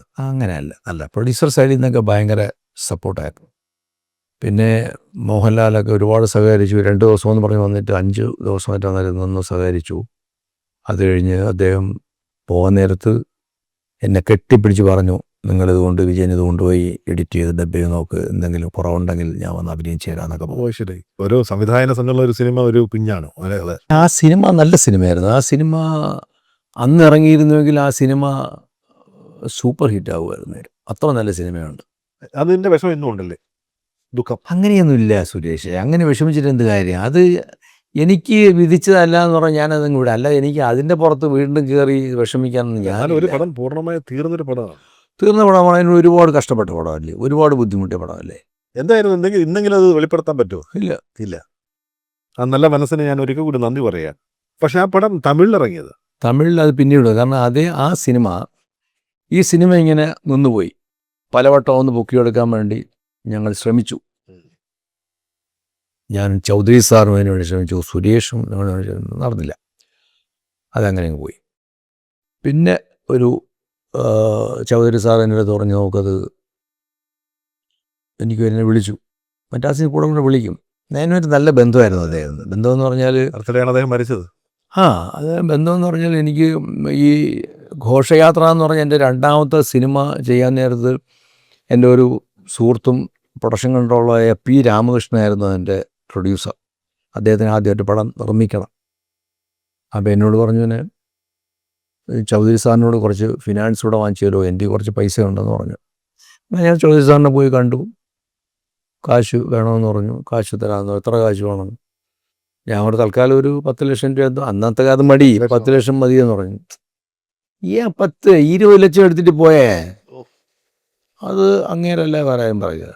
അല്ല പ്രൊഡ്യൂസർ സൈഡിൽ നിന്നൊക്കെ ഭയങ്കര സപ്പോർട്ടായിരുന്നു. പിന്നെ മോഹൻലാലൊക്കെ ഒരുപാട് സഹകരിച്ചു. 2 ദിവസം എന്ന് പറഞ്ഞ് വന്നിട്ട് 5 ദിവസമായിട്ട് വന്നിരുന്നു സഹകരിച്ചു. അത് കഴിഞ്ഞ് അദ്ദേഹം പോകാൻ നേരത്ത് എന്നെ കെട്ടിപ്പിടിച്ച് പറഞ്ഞു, നിങ്ങളിതുകൊണ്ട് വിജയൻ ഇത് കൊണ്ടുപോയി എഡിറ്റ് ചെയ്ത് ഡബ് ചെയ്ത് നോക്ക്, എന്തെങ്കിലും കുറവുണ്ടെങ്കിൽ ഞാൻ വന്ന് അഭിനയിച്ച് തരാമെന്നൊക്കെ പറഞ്ഞു. ശരി, ഒരു സംവിധായകനെ സംഘമുള്ള ഒരു സിനിമ ഒരു കുഞ്ഞാണ്. ആ സിനിമ നല്ല സിനിമയായിരുന്നു. ആ സിനിമ അന്ന് ഇറങ്ങിയിരുന്നുവെങ്കിൽ ആ സിനിമ സൂപ്പർ ഹിറ്റ് ആകുമായിരുന്നു. അത്ര നല്ല സിനിമയുണ്ട്. അതിൻ്റെ വിഷമം ഇന്നും ഉണ്ടല്ലേ, ദുഃഖം? അങ്ങനെയൊന്നുമില്ല സുരേഷ്, അങ്ങനെ വിഷമിച്ചിട്ട് എന്ത് കാര്യം? അത് എനിക്ക് വിധിച്ചതല്ല എന്ന് പറഞ്ഞാൽ ഞാനതങ്ങ് വിടാം. അല്ല, എനിക്ക് അതിൻ്റെ പുറത്ത് വീണ്ടും കയറി വിഷമിക്കാനൊന്നും ഞാൻ. ഒരു പടം പൂർണ്ണമായി തീർന്ന പടമാണ്. അതിന് ഒരുപാട് കഷ്ടപ്പെട്ട പടമല്ലേ, ഒരുപാട് ബുദ്ധിമുട്ടിയ പടമല്ലേ. എന്തായാലും ഇന്നെങ്കിലും അത് വെളിപ്പെടുത്താൻ പറ്റുമോ? ഇല്ല. ആ നല്ല മനസ്സിന് ഞാൻ ഒരിക്കൽ കൂടി നന്ദി പറയാം. പക്ഷെ ആ പടം തമിഴിലിറങ്ങിയത്, തമിഴിൽ അത് പിന്നീട്, കാരണം ആ സിനിമ, ഈ സിനിമ ഇങ്ങനെ നിന്നുപോയി. പലവട്ടം ഒന്ന് പൊക്കിയെടുക്കാൻ വേണ്ടി ഞങ്ങൾ ശ്രമിച്ചു. ഞാൻ ചൗധരി സാറും അതിന് വേണ്ടി ശ്രമിച്ചു, സുരേഷും നടന്നില്ല. അതങ്ങനെ പോയി. പിന്നെ ഒരു ചൗധരി സാർ എന്നോട് പറഞ്ഞു, നോക്കത് എനിക്ക് എന്നെ വിളിച്ചു, മറ്റാസിന് കൂടെ വിളിക്കും. ഞാനൊരു നല്ല ബന്ധമായിരുന്നു അദ്ദേഹം. ബന്ധമെന്ന് പറഞ്ഞാൽ അദ്ദേഹം മരിച്ചത്. അത് ബന്ധമെന്ന് പറഞ്ഞാൽ എനിക്ക് ഈ ഘോഷയാത്ര എന്ന് പറഞ്ഞാൽ എൻ്റെ 2ാമത്തെ സിനിമ ചെയ്യാൻ നേരത്ത് എൻ്റെ ഒരു സുഹൃത്തും പ്രൊഡക്ഷൻ കൺട്രോളറായ P. രാമകൃഷ്ണനായിരുന്നു അതിൻ്റെ പ്രൊഡ്യൂസർ. അദ്ദേഹത്തിന് ആദ്യമായിട്ട് പടം നിർമ്മിക്കണം. അപ്പോൾ എന്നോട് പറഞ്ഞു, തന്നെ ചൗധരി സാറിനോട് കുറച്ച് ഫിനാൻസ് കൂടെ വാങ്ങിച്ചു തരുമോ, എൻ്റെ കുറച്ച് പൈസ ഉണ്ടെന്ന് പറഞ്ഞു. ഞാൻ ചൗധരി സാറിനെ പോയി കണ്ടു. കാശ് വേണമെന്ന് പറഞ്ഞു. കാശ് തരാമെന്ന്. എത്ര കാശ് വേണം? ഞാൻ ഒരു തൽക്കാലം ഒരു 10 ലക്ഷം രൂപ, അന്നത്തെ കാലം മടി, 10 ലക്ഷം മതിയെന്ന് പറഞ്ഞു. 20 ലക്ഷം എടുത്തിട്ട് പോയേ, അത് അങ്ങേരല്ലേ പറയുക.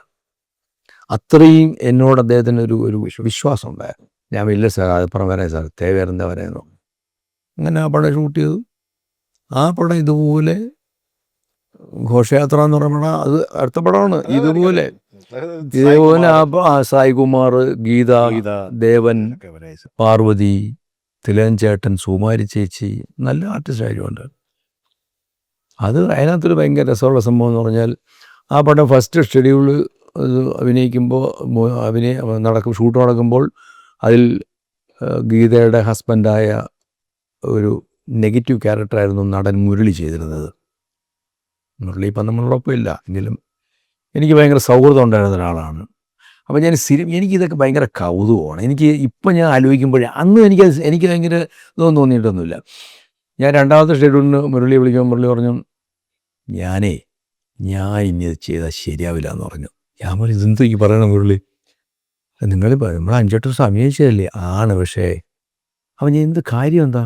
അത്രയും എന്നോട് അദ്ദേഹത്തിന് ഒരു വിശ്വാസം ഉണ്ടായിരുന്നു. ഞാൻ ഇല്ല സാർ, അപ്പുറം വരാം സാർ, തേവേറെന്താ വരാമെന്നോ. അങ്ങനെ ആ പടം ഷൂട്ട് ചെയ്തു. ആ പടം ഇതുപോലെ ഘോഷയാത്ര എന്ന് പറയുന്ന പടം അത് അടുത്ത പടമാണ്. ഇതുപോലെ സായികുമാർ, ഗീത, ദേവൻ, പാർവതി, തിലകൻ ചേട്ടൻ, സുമാരി ചേച്ചി, നല്ല ആർട്ടിസ്റ്റ് ആയതുകൊണ്ട് അത് അതിനകത്തൊരു ഭയങ്കര രസമുള്ള സംഭവം എന്ന് പറഞ്ഞാൽ ആ പടം ഫസ്റ്റ് ഷെഡ്യൂള് അഭിനയിക്കുമ്പോൾ ഷൂട്ട് നടക്കുമ്പോൾ അതിൽ ഗീതയുടെ ഹസ്ബൻഡായ ഒരു നെഗറ്റീവ് ക്യാരക്ടറായിരുന്നു നടൻ മുരളി ചെയ്തിരുന്നത്. മുരളി ഇപ്പം നമ്മളോടൊപ്പം ഇല്ല, എങ്കിലും എനിക്ക് ഭയങ്കര സൗഹൃദം ഉണ്ടായിരുന്ന ഒരാളാണ്. അപ്പോൾ ഞാൻ എനിക്കിതൊക്കെ ഭയങ്കര കൗതുകമാണ്. എനിക്ക് ഇപ്പം ഞാൻ ആലോചിക്കുമ്പോഴേ അന്ന് എനിക്ക് ഭയങ്കര ഇതൊന്നും തോന്നിയിട്ടൊന്നുമില്ല. ഞാൻ രണ്ടാമത്തെ ഷെഡ്യൂളിന് മുരളിയെ വിളിക്കുമ്പോൾ മുരളി പറഞ്ഞു, ഞാൻ ഇനി ഇത് ചെയ്താൽ ശരിയാവില്ല എന്ന് പറഞ്ഞു. ഞാൻ പറഞ്ഞു, ഇതെന്ത് ഈ പറയണം മുരളി, നിങ്ങൾ നമ്മൾ 5-8 ദിവസം അഭിനയിച്ചതല്ലേ? ആണ്, പക്ഷേ അവൻ എന്ത് കാര്യം എന്താ?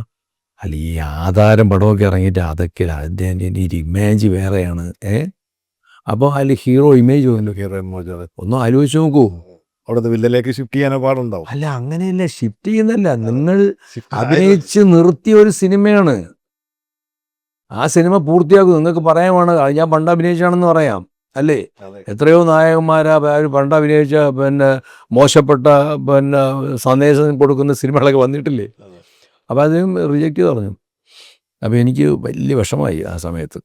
അല്ല, ഈ ആധാരം പടമൊക്കെ ഇറങ്ങിയിട്ട് അതൊക്കെ അതിൻ്റെ ഒരു ഇമേജ് വേറെയാണ്. അപ്പോൾ അതിൽ ഹീറോ ഇമേജ് ഒന്നും ആലോചിച്ച് നോക്കൂ. അവിടെ വില്ലയിലേക്ക് ഷിഫ്റ്റ് ചെയ്യാനോ പാടുണ്ടാവും. അല്ല, അങ്ങനെയല്ല, ഷിഫ്റ്റ് ചെയ്യുന്നല്ല, നിങ്ങൾ അഭിനയിച്ച് നിർത്തിയ ഒരു സിനിമയാണ്. ആ സിനിമ പൂർത്തിയാക്കും. നിങ്ങൾക്ക് പറയാമാണ് ഞാൻ പണ്ട് അഭിനയിച്ചാണെന്ന് പറയാം, അല്ലേ? എത്രയോ നായകന്മാരാ പണ്ട് അഭിനയിച്ച മോശപ്പെട്ട സന്ദേശം കൊടുക്കുന്ന സിനിമകളൊക്കെ വന്നിട്ടില്ലേ? അപ്പോൾ അതിനും റിജക്റ്റ് ചെയ്ത് പറഞ്ഞു. അപ്പോൾ എനിക്ക് വലിയ വിഷമമായി ആ സമയത്ത്.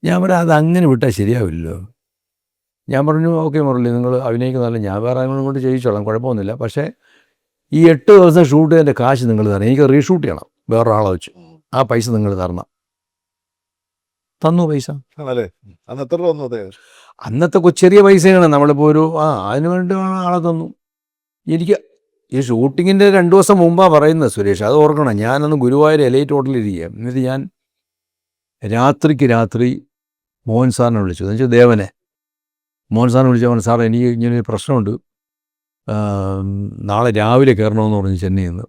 ഞാൻ പറയാം, അത് അങ്ങനെ വിട്ടാൽ ശരിയാവില്ലല്ലോ. ഞാൻ പറഞ്ഞു, ഓക്കെ മുരളി, നിങ്ങൾ അഭിനയിക്കുന്നതല്ല, ഞാൻ വേറെ ആരെങ്കിലും കൊണ്ട് ചെയ്യിച്ചോളാം, കുഴപ്പമൊന്നുമില്ല. പക്ഷേ ഈ 8 ദിവസം ഷൂട്ട് ചെയ്തതിൻ്റെ കാശ് നിങ്ങൾ തരണം, എനിക്ക് റീഷൂട്ട് ചെയ്യണം വേറൊരാളെ വെച്ച്, ആ പൈസ നിങ്ങൾ തരണം. തന്നു പൈസ. അന്നത്തെ ചെറിയ പൈസയാണ്. നമ്മളിപ്പോൾ അതിന് വേണ്ടി ആളെ തന്നു. എനിക്ക് ഈ ഷൂട്ടിങ്ങിൻ്റെ 2 ദിവസം മുമ്പാണ് പറയുന്നത് സുരേഷ്, അത് ഓർക്കണം. ഞാനന്ന് ഗുരുവായൂർ എലൈറ്റ് ഹോട്ടലിലിരിക്കുക. എന്നിട്ട് ഞാൻ രാത്രി മോഹൻ സാറിനെ വിളിച്ചു, എന്ന് വെച്ചാൽ ദേവനെ. മോഹൻ സാറിനെ വിളിച്ച സാർ, എനിക്ക് ഇങ്ങനൊരു പ്രശ്നമുണ്ട്, നാളെ രാവിലെ കയറണമെന്ന് പറഞ്ഞു ചെന്നൈയിൽ നിന്ന്.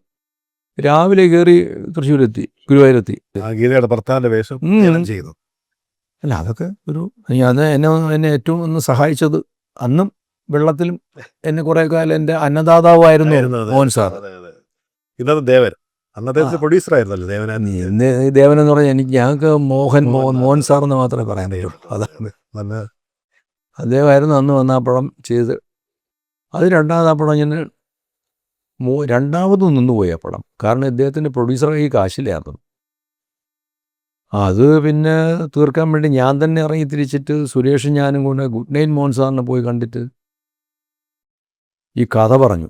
രാവിലെ കയറി തൃശ്ശൂരെത്തി, ഗുരുവായൂരെത്തി. ഗീതയുടെ ഭർത്താവിൻ്റെ വേഷം ചെയ്തു. അല്ല, അതൊക്കെ അത് എന്നെ ഏറ്റവും ഒന്ന് സഹായിച്ചത്, അന്നും വെള്ളത്തിലും എന്നെ കുറേ കാലം എൻ്റെ അന്നദാതാവായിരുന്നു മോഹൻ സാർ. ഇന്നത് ദേവൻ, അന്നത്തെ പ്രൊഡ്യൂസർ ആയിരുന്നല്ലോ ദേവൻ. ദേവൻ എന്ന് പറഞ്ഞാൽ ഞങ്ങൾക്ക് മോഹൻ സാർ എന്ന് മാത്രമേ പറയാൻ പറ്റുള്ളൂ. അതാണ് നല്ല അദ്ദേഹമായിരുന്നു അന്ന് വന്ന ആ പടം ചെയ്ത്. അത് രണ്ടാമത് ആ പടം ഞാൻ രണ്ടാമതും നിന്നുപോയി ആ പടം. കാരണം ഇദ്ദേഹത്തിൻ്റെ പ്രൊഡ്യൂസറെ ഈ കാശിലായിരുന്നു. അത് പിന്നെ തീർക്കാൻ വേണ്ടി ഞാൻ തന്നെ ഇറങ്ങി തിരിച്ചിട്ട് സുരേഷും ഞാനും കൊണ്ട് ഗുഡ് നൈറ്റ് മോഹൻ സാറിനെ പോയി കണ്ടിട്ട് ഈ കഥ പറഞ്ഞു.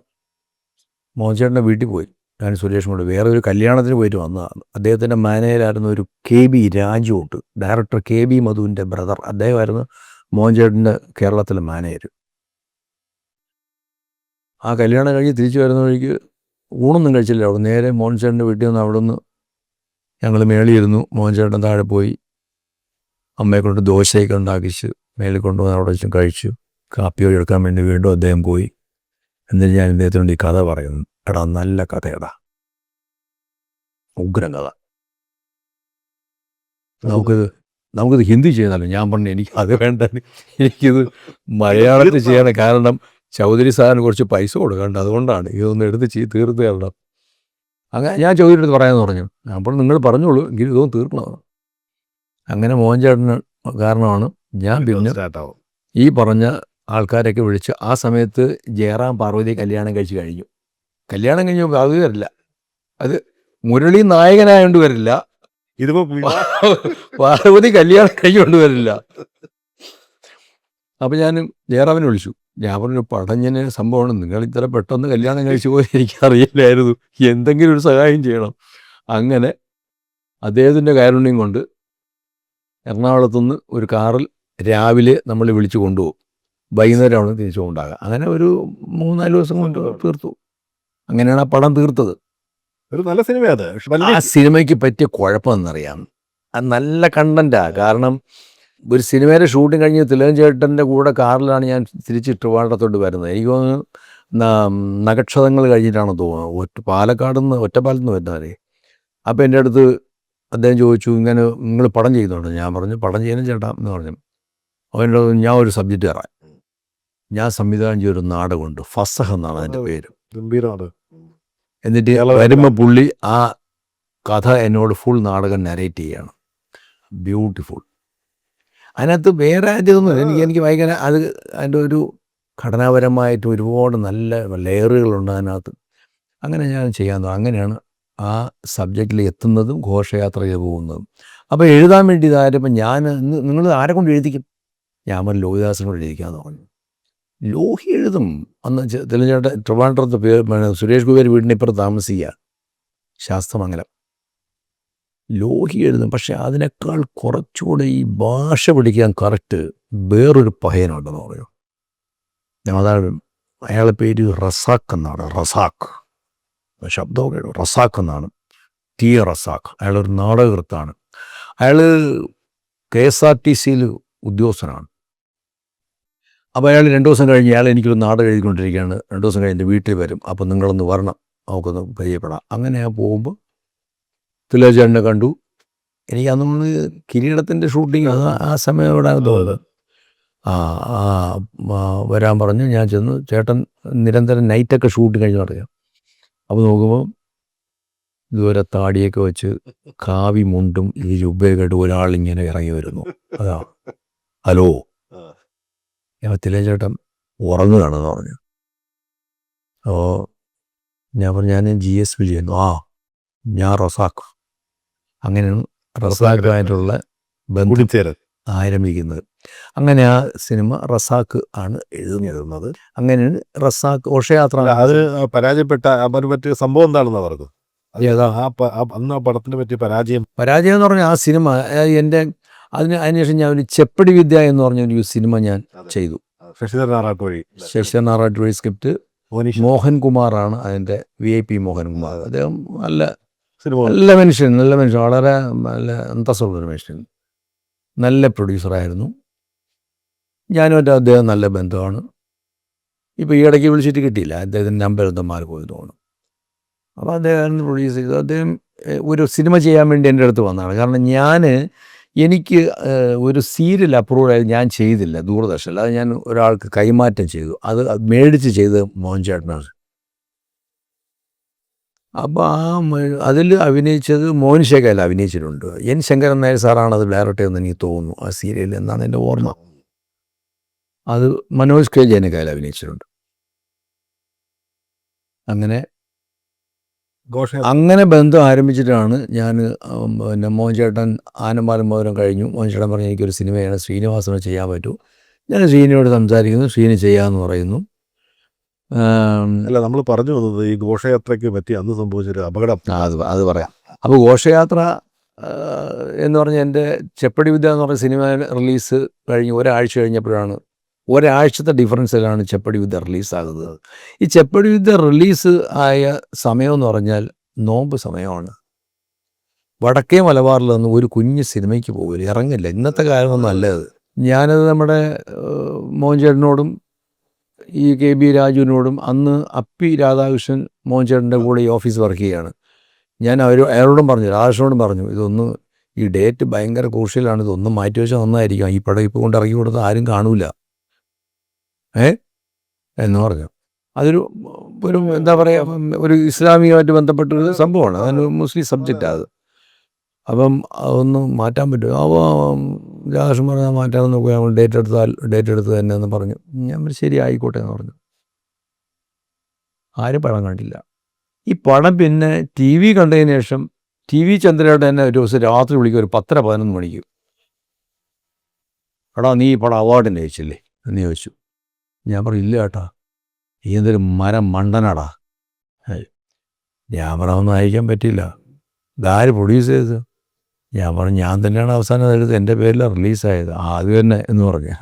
മോഹൻ ചേട്ടൻ്റെ വീട്ടിൽ പോയി ഞാൻ സുരേഷും കൊണ്ട് വേറെ ഒരു കല്യാണത്തിന് പോയിട്ട് വന്നതാണ്. അദ്ദേഹത്തിൻ്റെ മാനേജരായിരുന്നു ഒരു KB രാജുട്ട്, ഡയറക്ടർ KB മധുവിൻ്റെ ബ്രദർ. അദ്ദേഹമായിരുന്നു മോഹൻ ചേട്ടൻ്റെ കേരളത്തിലെ മാനേജർ. ആ കല്യാണം കഴിഞ്ഞ് തിരിച്ചു വരുന്ന വഴിക്ക് ഊണൊന്നും കഴിച്ചില്ല. അവിടെ നേരെ മോഹൻ ചേട്ടൻ്റെ വീട്ടിൽ നിന്ന് അവിടെ നിന്ന് ഞങ്ങൾ മേളിയിരുന്നു. മോഹൻ ചേട്ടൻ താഴെ പോയി അമ്മയെ കൊണ്ട് ദോശയൊക്കെ ഉണ്ടാക്കിച്ച് മേളിൽ കൊണ്ടുവന്ന് അവിടെ വെച്ചും കഴിച്ചു. കാപ്പി എടുക്കാൻ വേണ്ടി വീണ്ടും അദ്ദേഹം പോയി. എന്നിട്ട് ഞാൻ ഇദ്ദേഹത്തിനോട് ഈ കഥ പറയുന്നു. എടാ, നല്ല കഥയടാ, ഉഗ്രം കഥ, നമുക്കിത് ഹിന്ദി ചെയ്താലോ? ഞാൻ പറഞ്ഞു, എനിക്ക് അത് വേണ്ട, എനിക്കിത് മലയാളത്തിൽ ചെയ്യണം. കാരണം ചൗധരി സാറിന് കുറച്ച് പൈസ കൊടുക്കണ്ട, അതുകൊണ്ടാണ് ഇതൊന്ന് എടുത്ത് തീർത്ത് തരണം. അങ്ങനെ ഞാൻ ചൗധരി അടുത്ത് പറയാമെന്ന് പറഞ്ഞു. അപ്പോൾ നിങ്ങൾ പറഞ്ഞോളൂ, എങ്കിലും ഇതൊന്നും തീർക്കണം. അങ്ങനെ മോഹൻ ചേട്ടന് കാരണമാണ് ഞാൻ പിന്നെ ഈ പറഞ്ഞ ആൾക്കാരൊക്കെ വിളിച്ച്. ആ സമയത്ത് ജയറാം പാർവതി കല്യാണം കഴിച്ച് കഴിഞ്ഞു. കല്യാണം കഴിഞ്ഞു അത് വരില്ല, അത് മുരളി നായകനായോണ്ട് വരില്ല, ഇതിപ്പോ പാർവതി കല്യാണം കഴിഞ്ഞുകൊണ്ട് വരില്ല. അപ്പം ഞാൻ ജയറാമിനെ വിളിച്ചു. ഞാൻ പറഞ്ഞു, പടഞ്ഞന് സംഭവമാണ്, നിങ്ങൾ ഇത്ര പെട്ടെന്ന് കല്യാണം കഴിച്ചു പോയി എനിക്കറിയില്ലായിരുന്നു, എന്തെങ്കിലും ഒരു സഹായം ചെയ്യണം. അങ്ങനെ അദ്ദേഹത്തിൻ്റെ കാരുണ്യം കൊണ്ട് എറണാകുളത്തുനിന്ന് ഒരു കാറിൽ രാവിലെ നമ്മൾ വിളിച്ചു കൊണ്ടുപോകും, വൈകുന്നേരമാണ് തിരിച്ചു കൊണ്ടാകുക. അങ്ങനെ ഒരു 3-4 ദിവസം കൊണ്ട് തീർത്തു. അങ്ങനെയാണ് ആ പടം തീർത്തത്. ഒരു നല്ല സിനിമയാണ്. ആ സിനിമയ്ക്ക് പറ്റിയ കുഴപ്പമെന്നറിയാം, അത് നല്ല കണ്ടൻറ്റാണ്. കാരണം ഒരു സിനിമയുടെ ഷൂട്ടിങ് കഴിഞ്ഞ് തിലകൻ ചേട്ടൻ്റെ കൂടെ കാറിലാണ് ഞാൻ തിരിച്ച് ട്രിവാൻഡ്രത്തോട്ട് വരുന്നത്. എനിക്ക് തോന്നുന്നു നക്ഷതങ്ങൾ കഴിഞ്ഞിട്ടാണ് തോന്നുന്നത്, പാലക്കാട് നിന്ന് ഒറ്റപ്പാലത്ത് നിന്ന് വരുന്നവരെ. അപ്പോൾ എൻ്റെ അടുത്ത് അദ്ദേഹം ചോദിച്ചു, ഇങ്ങനെ നിങ്ങൾ പടം ചെയ്യുന്നുണ്ട്? ഞാൻ പറഞ്ഞു, പടം ചെയ്യണം ചേട്ടാ എന്ന് പറഞ്ഞു. അവൻ്റെ ഞാൻ ഒരു സബ്ജക്റ്റ് തരാം, ഞാൻ സംവിധാനം ചെയ്തൊരു നാടകമുണ്ട്, ഫസഹ് എന്നാണ് അതിൻ്റെ പേര്, ഗംഭീരമാണ്. എന്നിട്ട് വരുമ്പോൾ പുള്ളി ആ കഥ എന്നോട് ഫുൾ നാടകം നരേറ്റ് ചെയ്യാണ്. ബ്യൂട്ടിഫുൾ. അതിനകത്ത് വേറെ ഇതൊന്നും എനിക്ക് ഭയങ്കര അതിൻ്റെ ഒരു ഘടനാപരമായിട്ട് ഒരുപാട് നല്ല ലെയറുകളുണ്ട് അതിനകത്ത്. അങ്ങനെ ഞാൻ ചെയ്യാൻ തുടങ്ങി. അങ്ങനെയാണ് ആ സബ്ജക്റ്റിൽ എത്തുന്നതും ഘോഷയാത്ര ചെയ്ത് പോകുന്നതും. അപ്പോൾ എഴുതാൻ വേണ്ടി ഇതായപ്പോൾ നിങ്ങൾ ആരെ കൊണ്ട് എഴുതിക്കും? ഞാൻ പറഞ്ഞു ലോഹിദാസിനോട് എഴുതിക്കാമെന്ന് പറഞ്ഞു. ലോഹി എഴുതും. അന്ന് തെലുങ്കേട്ട ട്രിവാൻഡ്രത്ത് സുരേഷ് ഗോപിയുടെ വീടിൻ്റെ ഇപ്പുറത്ത് താമസിക്കുക, ശാസ്തമംഗലം. ലോഹി എഴുതും. പക്ഷെ അതിനേക്കാൾ കുറച്ചുകൂടെ ഈ ഭാഷ പഠിക്കാൻ കറക്റ്റ് വേറൊരു പയ്യനുണ്ടെന്ന് പറയും. അതാണ് അയാളുടെ പേര് റസാഖ് എന്നാണ്. റസാഖ് ശബ്ദമൊക്കെ റസാഖ് എന്നാണ്. ടി റസാഖ്. അയാളൊരു നാടകകൃത്താണ്. അയാൾ KSRTCയിൽ ഉദ്യോഗസ്ഥനാണ്. അപ്പോൾ അയാൾ 2 ദിവസം കഴിഞ്ഞ് എനിക്കൊരു നാടകം എഴുതിക്കൊണ്ടിരിക്കുകയാണ്. 2 ദിവസം കഴിഞ്ഞ് വീട്ടിൽ വരും. അപ്പോൾ നിങ്ങളൊന്ന് വരണം, നമുക്കൊന്ന് പരിചയപ്പെടാം. അങ്ങനെ ഞാൻ പോകുമ്പോൾ തിലകചേട്ടനെ കണ്ടു. എനിക്ക് അന്ന് കിരീടത്തിൻ്റെ ഷൂട്ടിങ് ആ സമയം ഇവിടെ തോന്നുന്നത്. വരാൻ പറഞ്ഞു. ഞാൻ ചെന്നു. ചേട്ടൻ നിരന്തരം നൈറ്റൊക്കെ ഷൂട്ട് കഴിഞ്ഞ് പറയാം. അപ്പോൾ നോക്കുമ്പോൾ ഇതുവരെ താടിയൊക്കെ വെച്ച് കാവി മുണ്ടും ഈ ജുബ്ബയൊക്കെ ഇട്ട് ഒരാളിങ്ങനെ ഇറങ്ങി വരുന്നു. അതാ ഹലോ, തിലകചേട്ടൻ ഉറങ്ങുകയാണെന്ന് പറഞ്ഞു. അപ്പോൾ ഞാൻ പറഞ്ഞു ഞാൻ GS വിജയൻ. ഞാൻ റസാഖ്. അങ്ങനെയാണ് റസാഖുമായിട്ടുള്ള ബന്ധം ആരംഭിക്കുന്നത്. അങ്ങനെ ആ സിനിമ റസാഖ് ആണ് എഴുതുന്നത്. അങ്ങനെയാണ് റസാഖ് ഘോഷയാത്ര. അത് പരാജയപ്പെട്ട മറ്റു സംഭവം എന്താണെന്ന് പറഞ്ഞു. അന്ന് ആ പടത്തിനെ പറ്റി പരാജയം എന്ന് പറഞ്ഞാൽ ആ സിനിമ എൻ്റെ അതിനുശേഷം ഞാൻ ഒരു ചെപ്പടി വിദ്യ എന്ന് പറഞ്ഞൊരു സിനിമ ഞാൻ ചെയ്തു. ശശിധരൻ ആറാട്ട് വഴി സ്ക്രിപ്റ്റ്. മോഹൻകുമാറാണ് അതിൻ്റെ VIP മോഹൻകുമാർ. അദ്ദേഹം നല്ല മനുഷ്യൻ, വളരെ നല്ല അന്തസ്സുള്ളൊരു മനുഷ്യൻ, നല്ല പ്രൊഡ്യൂസറായിരുന്നു. ഞാനുമായിട്ട് അദ്ദേഹം നല്ല ബന്ധമാണ്. ഇപ്പോൾ ഈ ഇടയ്ക്ക് വിളിച്ചിട്ട് കിട്ടിയില്ല, അദ്ദേഹത്തിൻ്റെ നമ്പർ എന്തോ മാറി പോയി തോന്നുന്നു. അപ്പോൾ അദ്ദേഹം പ്രൊഡ്യൂസ് ചെയ്തു. അദ്ദേഹം ഒരു സിനിമ ചെയ്യാൻ വേണ്ടി എൻ്റെ അടുത്ത് വന്നതാണ്. കാരണം എനിക്ക് ഒരു സീരിയൽ അപ്രൂവ് ആയത് ഞാൻ ചെയ്തില്ല ദൂരദർശനിൽ. അത് ഞാൻ ഒരാൾക്ക് കൈമാറ്റം ചെയ്തു. അത് മേടിച്ച് ചെയ്ത് മോഹൻചേട്ടനാണ്. അപ്പോൾ അതിൽ അഭിനയിച്ചത് മോഹൻശേഖരിൽ അഭിനയിച്ചിട്ടുണ്ട്. N. ശങ്കരൻ നായർ സാറാണ് അത് ഡയറക്റ്റ് ചെയ്തെന്ന് എനിക്ക് തോന്നുന്നു. ആ സീരിയലിൽ എന്നാണ് എൻ്റെ ഓർമ്മ. അത് മനോജ് K. ജയനക്കാരിൽ അഭിനയിച്ചിട്ടുണ്ട്. അങ്ങനെ ബന്ധം ആരംഭിച്ചിട്ടാണ് ഞാൻ പിന്നെ മോഹൻചേട്ടൻ ആനമാലം മോതിരം കഴിഞ്ഞു. മോഹൻചേട്ടൻ പറഞ്ഞു എനിക്കൊരു സിനിമയാണ് ശ്രീനിവാസന് ചെയ്യാൻ പറ്റൂ. ഞാൻ ശ്രീനിയോട് സംസാരിക്കുന്നു. ശ്രീനി ചെയ്യാമെന്ന് പറയുന്നു. അല്ല, നമ്മൾ പറഞ്ഞു വന്നത് ഈ ഘോഷയാത്രയ്ക്ക് പറ്റി അന്ന് സംഭവിച്ചൊരു അപകടം. അത് പറയാം. അപ്പോൾ ഘോഷയാത്ര എന്ന് പറഞ്ഞാൽ എൻ്റെ ചെപ്പടി വിദ്യ എന്ന് പറഞ്ഞ സിനിമ റിലീസ് കഴിഞ്ഞ് ഒരാഴ്ച കഴിഞ്ഞപ്പോഴാണ്, ഒരാഴ്ചത്തെ ഡിഫറൻസിലാണ് ചെപ്പടി വിദ്യ റിലീസാകുന്നത്. ഈ ചെപ്പടി വിദ്യ റിലീസ് ആയ സമയമെന്ന് പറഞ്ഞാൽ നോമ്പ് സമയമാണ്. വടക്കേ മലബാറിൽ നിന്ന് ഒരു കുഞ്ഞ് സിനിമയ്ക്ക് പോകില്ല, ഇറങ്ങില്ല. ഇന്നത്തെ കാലമൊന്നും അല്ലത്. ഞാനത് നമ്മുടെ മോഹൻചേട്ടനോടും ഈ KB രാജുവിനോടും, അന്ന് അപ്പി രാധാകൃഷ്ണൻ മോഹൻചേട്ടൻ്റെ കൂടെ ഈ ഓഫീസ് വർക്ക് ചെയ്യുകയാണ്. ഞാൻ അയാളോടും പറഞ്ഞു, രാധാകൃഷ്ണനോടും പറഞ്ഞു, ഇതൊന്ന് ഈ ഡേറ്റ് ഭയങ്കര ക്രൂഷ്യലാണ്, ഇതൊന്നും മാറ്റി വെച്ചാൽ നന്നായിരിക്കും. ഈ പടം ഇപ്പോൾ കൊണ്ട് ഇറങ്ങി കൊടുത്താൽ ആരും കാണൂല എന്ന് പറഞ്ഞു. അതൊരു എന്താ പറയുക, ഒരു ഇസ്ലാമികമായിട്ട് ബന്ധപ്പെട്ടൊരു സംഭവമാണ്. അതൊരു മുസ്ലിം സബ്ജക്റ്റാണ് അത്. അപ്പം അതൊന്ന് മാറ്റാൻ പറ്റുമോ? അപ്പോൾ രാധാകൃഷ്ണൻ പറഞ്ഞാൽ മാറ്റാമെന്ന് നോക്കുക, നമ്മൾ ഡേറ്റ് എടുത്ത് തന്നെ എന്ന് പറഞ്ഞു. ഞാൻ ശരി ആയിക്കോട്ടെ എന്ന് പറഞ്ഞു. ആരും പടം കണ്ടില്ല. ഈ പടം പിന്നെ TV കണ്ടതിന് ശേഷം TV ചന്ദ്രയുടെ തന്നെ ഒരു ദിവസം രാത്രി വിളിക്കും, ഒരു 10-11 മണിക്ക്. എടാ നീ ഈ പടം അവാർഡിന് അയച്ചില്ലേ എന്ന് ചോദിച്ചു. ഞാൻ പറഞ്ഞു ഇല്ല ചേട്ടാ, ഈ എന്തൊരു മണ്ടനാടാ. ഞാൻ പറഞ്ഞൊന്നും അയക്കാൻ പറ്റില്ല, ഇതാര് പ്രൊഡ്യൂസ് ചെയ്തത്? ഞാൻ പറഞ്ഞു ഞാൻ തന്നെയാണ് അവസാനം എടുത്ത്, എൻ്റെ പേരിൽ റിലീസായത്. അത് തന്നെ എന്ന് പറഞ്ഞു.